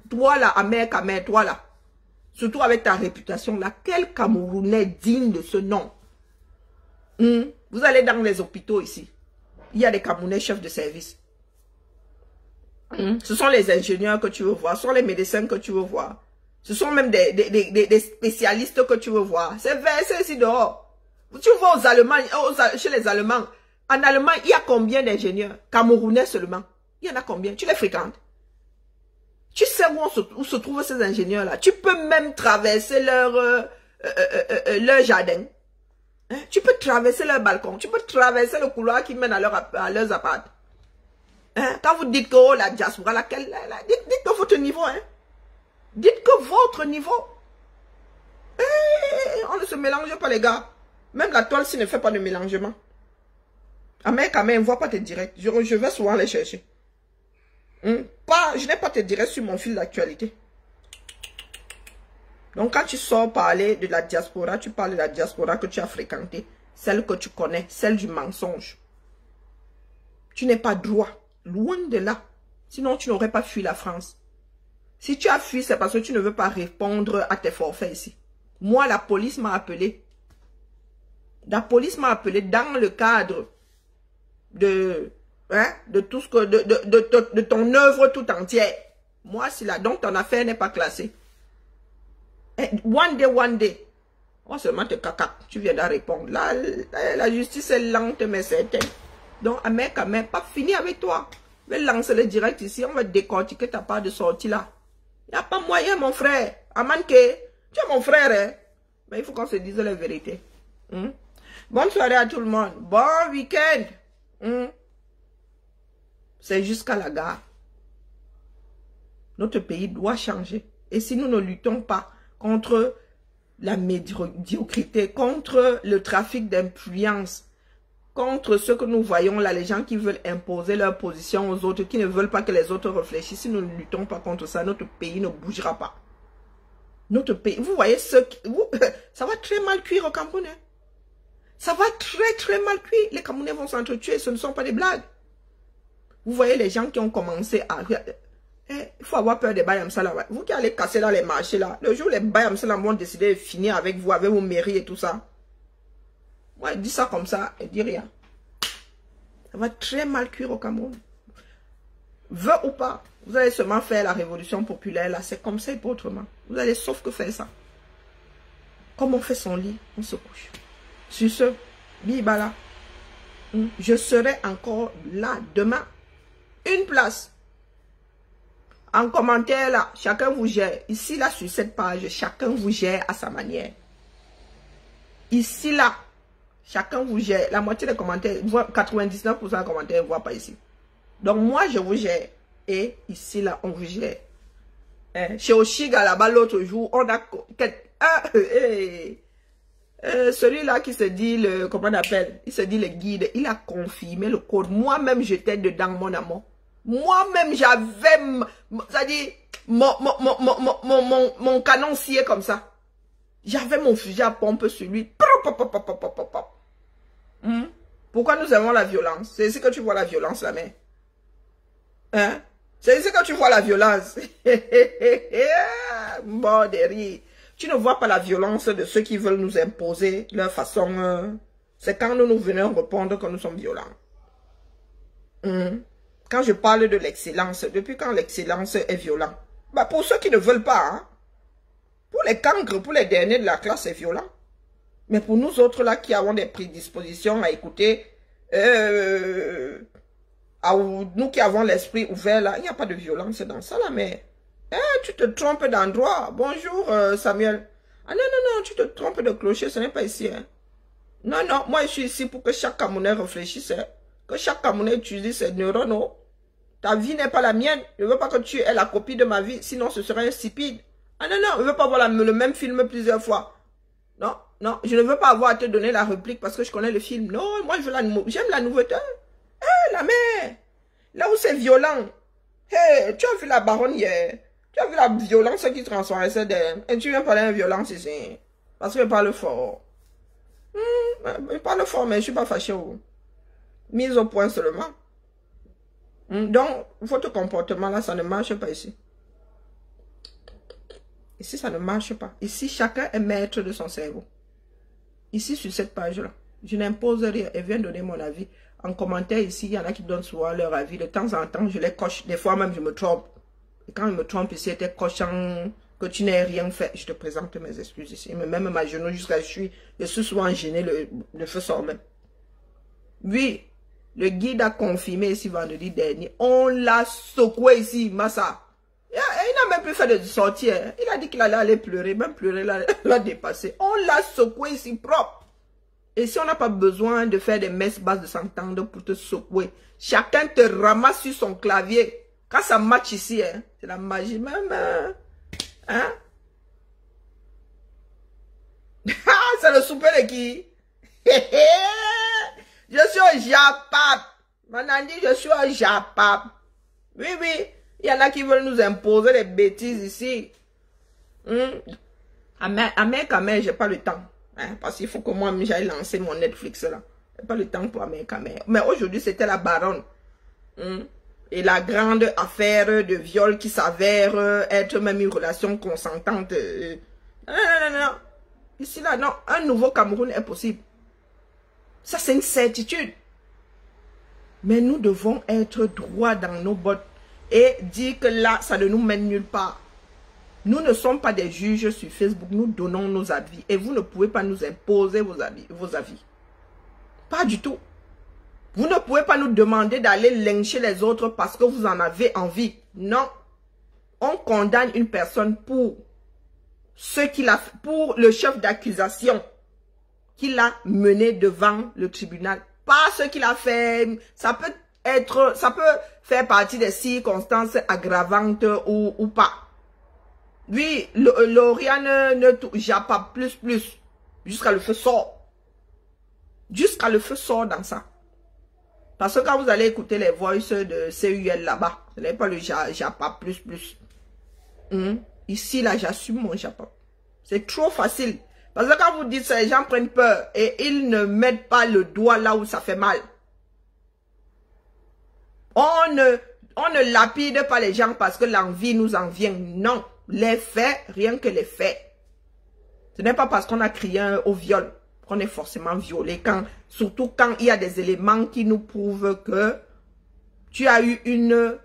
Toi là, Amer Kamer, toi là. Surtout avec ta réputation là. Quel Camerounais digne de ce nom? Vous allez dans les hôpitaux ici. il y a des Camerounais chefs de service. Ce sont les ingénieurs que tu veux voir, ce sont les médecins que tu veux voir. Ce sont même des spécialistes que tu veux voir. C'est versé ici dehors. Tu vas aux Allemands, chez les Allemands. En Allemagne, il y a combien d'ingénieurs? Camerounais seulement. Il y en a combien? Tu les fréquentes? Tu sais où se trouvent ces ingénieurs-là? Tu peux même traverser leur jardin. Hein? Tu peux traverser leur balcon. Tu peux traverser le couloir qui mène à leurs appartements. Hein? Quand vous dites que oh, la diaspora, dites que votre niveau. Hein? Dites que votre niveau. On ne se mélange pas, les gars. Même la toile, s'il ne fait pas de mélangement. Quand même, vois pas tes directs. Je vais souvent les chercher. Je n'ai pas tes directs sur mon fil d'actualité. Donc, quand tu sors parler de la diaspora, tu parles de la diaspora que tu as fréquentée. Celle que tu connais, celle du mensonge. Tu n'es pas droit. Loin de là. Sinon, tu n'aurais pas fui la France. Si tu as fui, c'est parce que tu ne veux pas répondre à tes forfaits ici. Moi, la police m'a appelé. La police m'a appelé dans le cadre de tout ce que de ton œuvre tout entière. Moi, c'est là. Donc, ton affaire n'est pas classée. One day. On seulement te caca. Tu viens de répondre. Là, la justice est lente, mais certaine. Donc, quand même, pas fini avec toi. Je vais lancer le direct ici. On va décortiquer ta part de sortie là. Il n'y a pas moyen, mon frère. Amanke, tu es mon frère, hein? Mais il faut qu'on se dise la vérité. Bonne soirée à tout le monde. Bon week-end. C'est jusqu'à la gare. Notre pays doit changer. Et si nous ne luttons pas contre la médiocrité, contre le trafic d'influence, contre ce que nous voyons là, les gens qui veulent imposer leur position aux autres, qui ne veulent pas que les autres réfléchissent, si nous ne luttons pas contre ça, notre pays ne bougera pas. Notre pays, vous voyez, ça va très mal cuire au Cameroun. Ça va très mal cuire. Les Camerounais vont s'entretuer, ce ne sont pas des blagues. Vous voyez les gens qui ont commencé à... il faut avoir peur des Bayamsala. Vous qui allez casser dans les marchés là, le jour où les Bayamsala vont décider de finir avec vous, avec vos mairies et tout ça. Moi, je dis ça comme ça et dis rien. Ça va très mal cuire au Cameroun. Veut ou pas, vous allez seulement faire la révolution populaire là. C'est comme ça et pas autrement. Vous allez sauf que faire ça. Comme on fait son lit, on se couche. Sur ce, bibala. Je serai encore là demain. Une place. En commentaire là, chacun vous gère. Ici là, sur cette page, chacun vous gère à sa manière. Ici là, chacun vous gère. La moitié des commentaires, 99% des commentaires, ne voient pas ici. Donc moi, je vous gère. Et ici là, on vous gère. Chez Oshiga là-bas, l'autre jour, on a... celui-là qui se dit le... Comment on appelle? Il se dit le guide. Il a confirmé le code. Moi-même, j'étais dedans, mon amour. Moi-même, j'avais... C'est-à-dire, mon canon scié comme ça. J'avais mon fusil à pompe sur lui. Pourquoi nous aimons la violence? C'est ici que tu vois la violence, la mère. Hein? C'est ici que tu vois la violence. Bon, derrière. Tu ne vois pas la violence de ceux qui veulent nous imposer leur façon. C'est quand nous venons répondre que nous sommes violents. Quand je parle de l'excellence, depuis quand l'excellence est violente? Bah pour ceux qui ne veulent pas, hein? Pour les cancres, pour les derniers de la classe, c'est violent. Mais pour nous autres là qui avons des prédispositions à écouter, nous qui avons l'esprit ouvert là, il n'y a pas de violence dans ça là, mais tu te trompes d'endroit. Bonjour Samuel. Ah non, tu te trompes de clocher, ce n'est pas ici. Hein. Non, moi je suis ici pour que chaque Camerounais réfléchisse. Hein. Que chaque Camerounais utilise ses neurones. Ta vie n'est pas la mienne. Je ne veux pas que tu aies la copie de ma vie, sinon ce serait insipide. Ah non, je ne veux pas voir le même film plusieurs fois. Non, je ne veux pas avoir à te donner la réplique parce que je connais le film. Non, moi j'aime la nouveauté. La mère, là où c'est violent. Tu as vu la baronne hier. Tu as vu la violence qui transparaissait d'elle. Et tu viens parler de violence ici. Parce que je parle fort. Je parle fort, mais je ne suis pas fâché. Mise au point seulement. Donc, votre comportement là, ça ne marche pas ici. Ici, ça ne marche pas. Ici, chacun est maître de son cerveau. Ici, sur cette page-là, je n'impose rien et viens donner mon avis en commentaire ici, il y en a qui donnent souvent leur avis. De temps en temps, je les coche. Des fois même, je me trompe. Et quand je me trompe ici, était cochant que tu n'aies rien fait. Je te présente mes excuses ici. Mais même ma genou jusqu'à je suis souvent gêné, le feu sort même. Oui, le guide a confirmé ici vendredi dernier. On l'a secoué ici, Massa. Il n'a même plus fait de sortie. Hein. Il a dit qu'il allait aller pleurer. Même pleurer l'a dépassé. On l'a secoué ici propre. Et si on n'a pas besoin de faire des messes basses de s'entendre pour te secouer, chacun te ramasse sur son clavier. Quand ça match ici, hein, c'est la magie même. Hein? C'est le souper de qui? Je suis un Japap. Manandi, je suis un Japap. Oui, oui. Il y en a qui veulent nous imposer des bêtises ici. À Amérique, j'ai pas le temps. Hein, parce qu'il faut que moi, j'aille lancer mon Netflix là. J'ai pas le temps pour Amérique. Mais aujourd'hui, c'était la baronne. Et la grande affaire de viol qui s'avère être même une relation consentante. Non. Ici, là, non. Un nouveau Cameroun est possible. Ça, c'est une certitude. Mais nous devons être droits dans nos bottes et dire que là, ça ne nous mène nulle part. Nous ne sommes pas des juges sur Facebook. Nous donnons nos avis. Et vous ne pouvez pas nous imposer vos avis. Pas du tout. Vous ne pouvez pas nous demander d'aller lyncher les autres parce que vous en avez envie. Non. On condamne une personne pour ce qu'il a, pour le chef d'accusation qu'il a mené devant le tribunal. Pas ce qu'il a fait. Ça peut faire partie des circonstances aggravantes ou pas. Oui, Lauriane ne jappe pas plus. Jusqu'à le feu sort. Jusqu'à le feu sort dans ça. Parce que quand vous allez écouter les voices de CUL là-bas, ce n'est pas le Japa plus. Ici, là, j'assume mon Japa. C'est trop facile. Parce que quand vous dites ça, les gens prennent peur et ils ne mettent pas le doigt là où ça fait mal. On ne lapide pas les gens parce que l'envie nous en vient. Non. Les faits, rien que les faits. Ce n'est pas parce qu'on a crié au viol qu'on est forcément violé. Surtout quand il y a des éléments qui nous prouvent que tu as eu une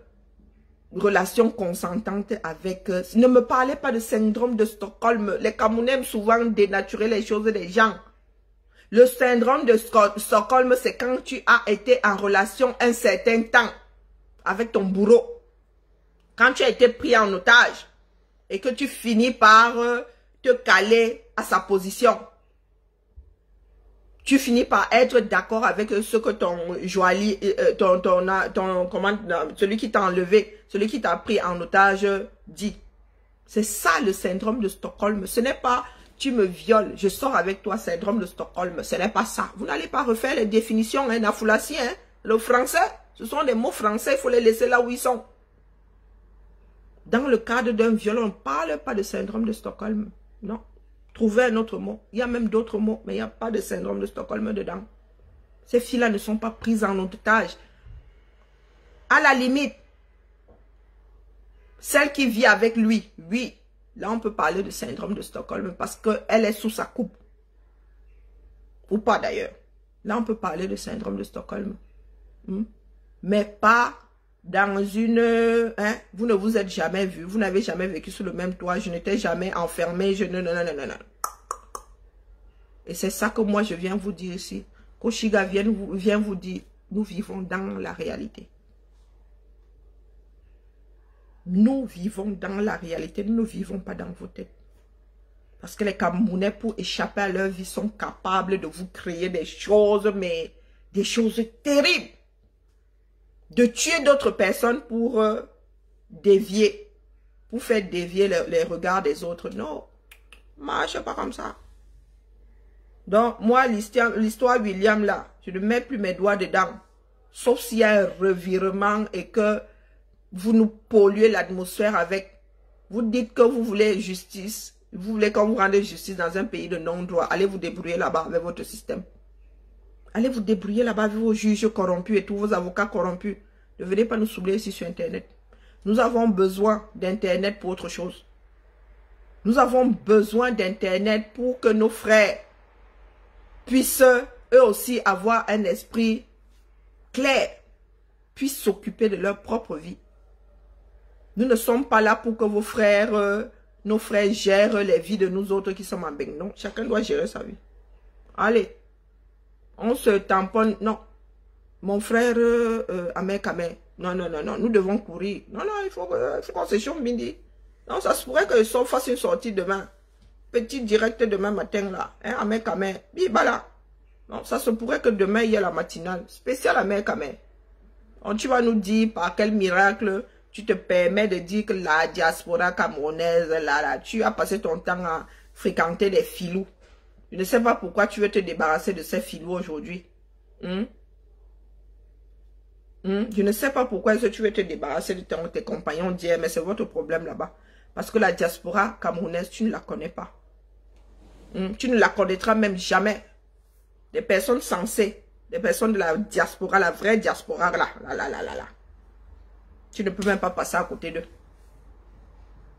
relation consentante avec... Ne me parlez pas de syndrome de Stockholm. Les Camerounais aiment souvent dénaturer les choses des gens. Le syndrome de Stockholm, c'est quand tu as été en relation un certain temps avec ton bourreau. Quand tu as été pris en otage et que tu finis par te caler à sa position. Tu finis par être d'accord avec ce que ton joaillier, celui qui t'a enlevé, celui qui t'a pris en otage dit. C'est ça le syndrome de Stockholm. Ce n'est pas tu me violes, je sors avec toi, syndrome de Stockholm. Ce n'est pas ça. Vous n'allez pas refaire les définitions, hein, Nafoulassien, hein. Le français, ce sont des mots français, il faut les laisser là où ils sont. Dans le cadre d'un viol, on ne parle pas de syndrome de Stockholm. Non. Trouvez un autre mot. Il y a même d'autres mots, mais il n'y a pas de syndrome de Stockholm dedans. Ces filles-là ne sont pas prises en otage. À la limite, celle qui vit avec lui, oui, là on peut parler de syndrome de Stockholm parce qu'elle est sous sa coupe. Ou pas d'ailleurs. Là on peut parler de syndrome de Stockholm. Mais pas dans une... vous ne vous êtes jamais vu, vous n'avez jamais vécu sous le même toit, je n'étais jamais enfermé, non. Et c'est ça que moi je viens vous dire ici. Koshiga vient vous dire, nous vivons dans la réalité. Nous vivons dans la réalité, nous ne vivons pas dans vos têtes. Parce que les Camerounais, pour échapper à leur vie, sont capables de vous créer des choses, mais des choses terribles. De tuer d'autres personnes pour dévier, pour faire dévier les regards des autres. Non, marche pas comme ça. Donc, moi, l'histoire William, là, je ne mets plus mes doigts dedans. Sauf s'il y a un revirement et que vous nous polluez l'atmosphère avec... Vous dites que vous voulez justice. Vous voulez qu'on vous rende justice dans un pays de non-droit. Allez vous débrouiller là-bas avec votre système. Allez vous débrouiller là-bas avec vos juges corrompus et tous vos avocats corrompus. Ne venez pas nous soulever ici sur Internet. Nous avons besoin d'Internet pour autre chose. Nous avons besoin d'Internet pour que nos frères puissent eux aussi avoir un esprit clair, puissent s'occuper de leur propre vie. Nous ne sommes pas là pour que vos frères, nos frères gèrent les vies de nous autres qui sommes en bain. Non, chacun doit gérer sa vie. Allez, on se tamponne. Non, mon frère Amek. Non, non, non, non, nous devons courir. Non, non, il faut qu'on s'échauffe midi. Non, ça se pourrait que je fasse une sortie demain. Petit direct demain matin là. Hein, Amek. Bibala. Non, ça se pourrait que demain il y ait la matinale. Spéciale Amek. Donc, tu vas nous dire par quel miracle tu te permets de dire que la diaspora camerounaise, là, tu as passé ton temps à fréquenter des filous. Je ne sais pas pourquoi tu veux te débarrasser de ces filous aujourd'hui. Je ne sais pas pourquoi est-ce que tu veux te débarrasser de tes compagnons d'hier, mais c'est votre problème là-bas. Parce que la diaspora camerounaise, tu ne la connais pas. Tu ne la connaîtras même jamais. Des personnes sensées, des personnes de la diaspora, la vraie diaspora, là. Tu ne peux même pas passer à côté d'eux.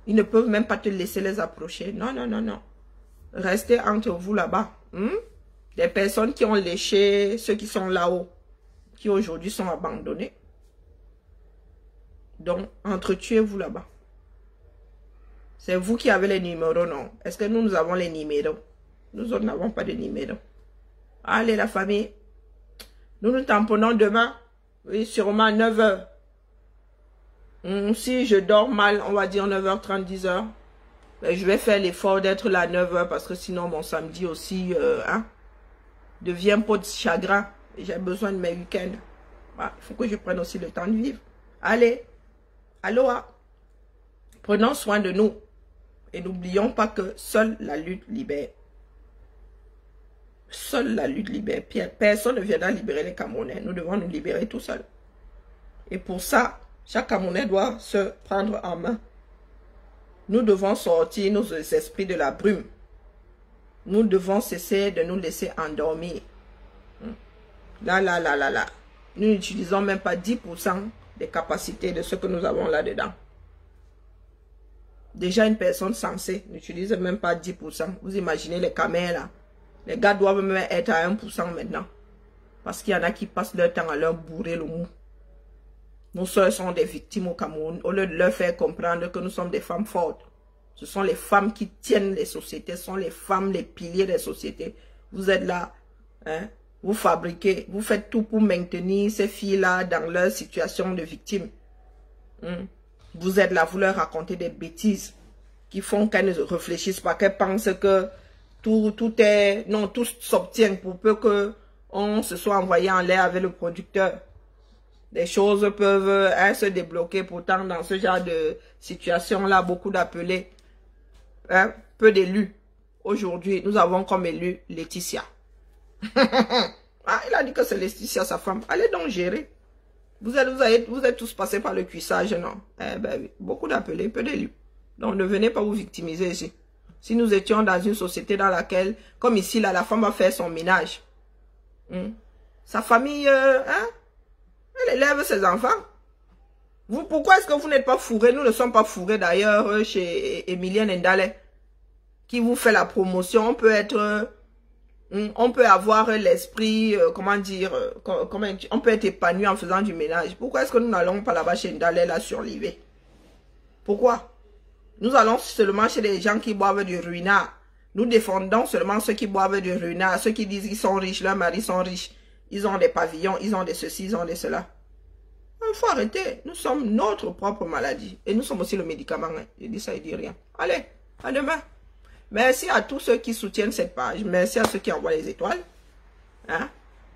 Ils ne peuvent même pas te laisser les approcher. Non, non, non, non. Restez entre vous là-bas. Des personnes qui ont léché ceux qui sont là-haut, qui aujourd'hui sont abandonnés. Donc, entretuez-vous là-bas. C'est vous qui avez les numéros, non? Est-ce que nous avons les numéros? Nous autres n'avons pas de numéros. Allez, la famille. Nous nous tamponnons demain. Oui, sûrement à 9 h. Si je dors mal, on va dire 9h30, 10h. Ben, je vais faire l'effort d'être là à 9 h parce que sinon mon samedi aussi devient peau de chagrin. J'ai besoin de mes week-ends. Il faut que je prenne aussi le temps de vivre. Allez, aloha. Prenons soin de nous. Et n'oublions pas que seule la lutte libère. Seule la lutte libère. Personne ne viendra libérer les Camerounais. Nous devons nous libérer tout seuls. Et pour ça, chaque Camerounais doit se prendre en main. Nous devons sortir nos esprits de la brume. Nous devons cesser de nous laisser endormir. Là. Nous n'utilisons même pas 10% des capacités de ce que nous avons là-dedans. Déjà, une personne sensée n'utilise même pas 10%. Vous imaginez les camels là. Les gars doivent même être à 1% maintenant. Parce qu'il y en a qui passent leur temps à leur bourrer le mou. Nos soeurs sont des victimes au Cameroun. Au lieu de leur faire comprendre que nous sommes des femmes fortes. Ce sont les femmes qui tiennent les sociétés. Ce sont les femmes, les piliers des sociétés. Vous êtes là. Hein? Vous fabriquez. Vous faites tout pour maintenir ces filles-là dans leur situation de victime. Vous êtes là. Vous leur racontez des bêtises qui font qu'elles ne réfléchissent pas. Qu'elles pensent que tout est... Non, tout s'obtient pour peu qu'on se soit envoyé en l'air avec le producteur. Les choses peuvent se débloquer. Pourtant, dans ce genre de situation-là, beaucoup d'appelés, peu d'élus. Aujourd'hui, nous avons comme élu Laetitia. Il a dit que c'est Laetitia, sa femme. Allez donc gérer. Vous êtes tous passés par le cuissage, non? Ben oui, beaucoup d'appelés, peu d'élus. Donc, ne venez pas vous victimiser ici. Si nous étions dans une société dans laquelle, comme ici, là, la femme va faire son ménage. Sa famille, elle élève ses enfants. Pourquoi est-ce que vous n'êtes pas fourrés? Nous ne sommes pas fourrés d'ailleurs chez Emilien Ndale, qui vous fait la promotion. On peut être, on peut avoir l'esprit, comment dire, on peut être épanoui en faisant du ménage. Pourquoi est-ce que nous n'allons pas là-bas chez Ndale, là, sur l'IV? Pourquoi? Nous allons seulement chez les gens qui boivent du ruinard. Nous défendons seulement ceux qui boivent du ruinard, ceux qui disent qu'ils sont riches, leurs maris sont riches. Ils ont des pavillons, ils ont des ceci, ils ont des cela. Il faut arrêter. Nous sommes notre propre maladie. Et nous sommes aussi le médicament. Je dis ça, il dit rien. Allez, à demain. Merci à tous ceux qui soutiennent cette page. Merci à ceux qui envoient les étoiles.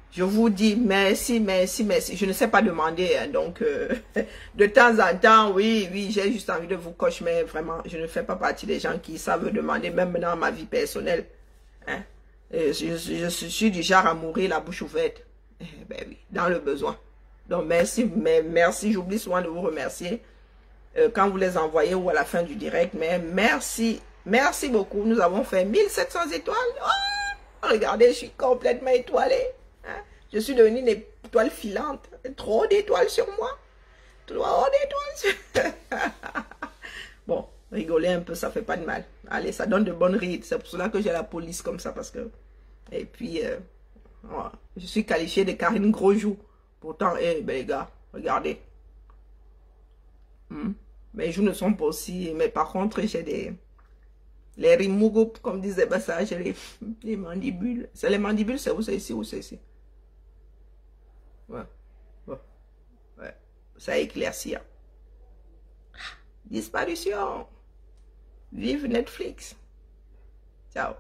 Je vous dis merci, merci, merci. Je ne sais pas demander. Donc, de temps en temps, oui, j'ai juste envie de vous cocher. Mais vraiment, je ne fais pas partie des gens qui savent demander, même dans ma vie personnelle. Je suis du genre à mourir la bouche ouverte. Ben oui, dans le besoin. Donc merci, merci, j'oublie souvent de vous remercier quand vous les envoyez ou à la fin du direct. Mais merci, merci beaucoup. Nous avons fait 1700 étoiles. Oh, regardez, je suis complètement étoilée. Je suis devenue une étoile filante. Trop d'étoiles sur moi. Trop d'étoiles. Bon, rigoler un peu, ça fait pas de mal. Allez, ça donne de bonnes rides. C'est pour cela que j'ai la police comme ça. Parce que... Et puis, je suis qualifiée de Karine Grosjou. Pourtant, ben, les gars, regardez. Mes joues ne sont pas aussi... Mais par contre, j'ai des... Les rimugo, comme disait Bassa, j'ai les mandibules. C'est les mandibules, c'est où? C'est ici ou c'est ici? Ouais. Ouais. Ouais. Ça éclaircit. Disparition. Vive Netflix. Ciao.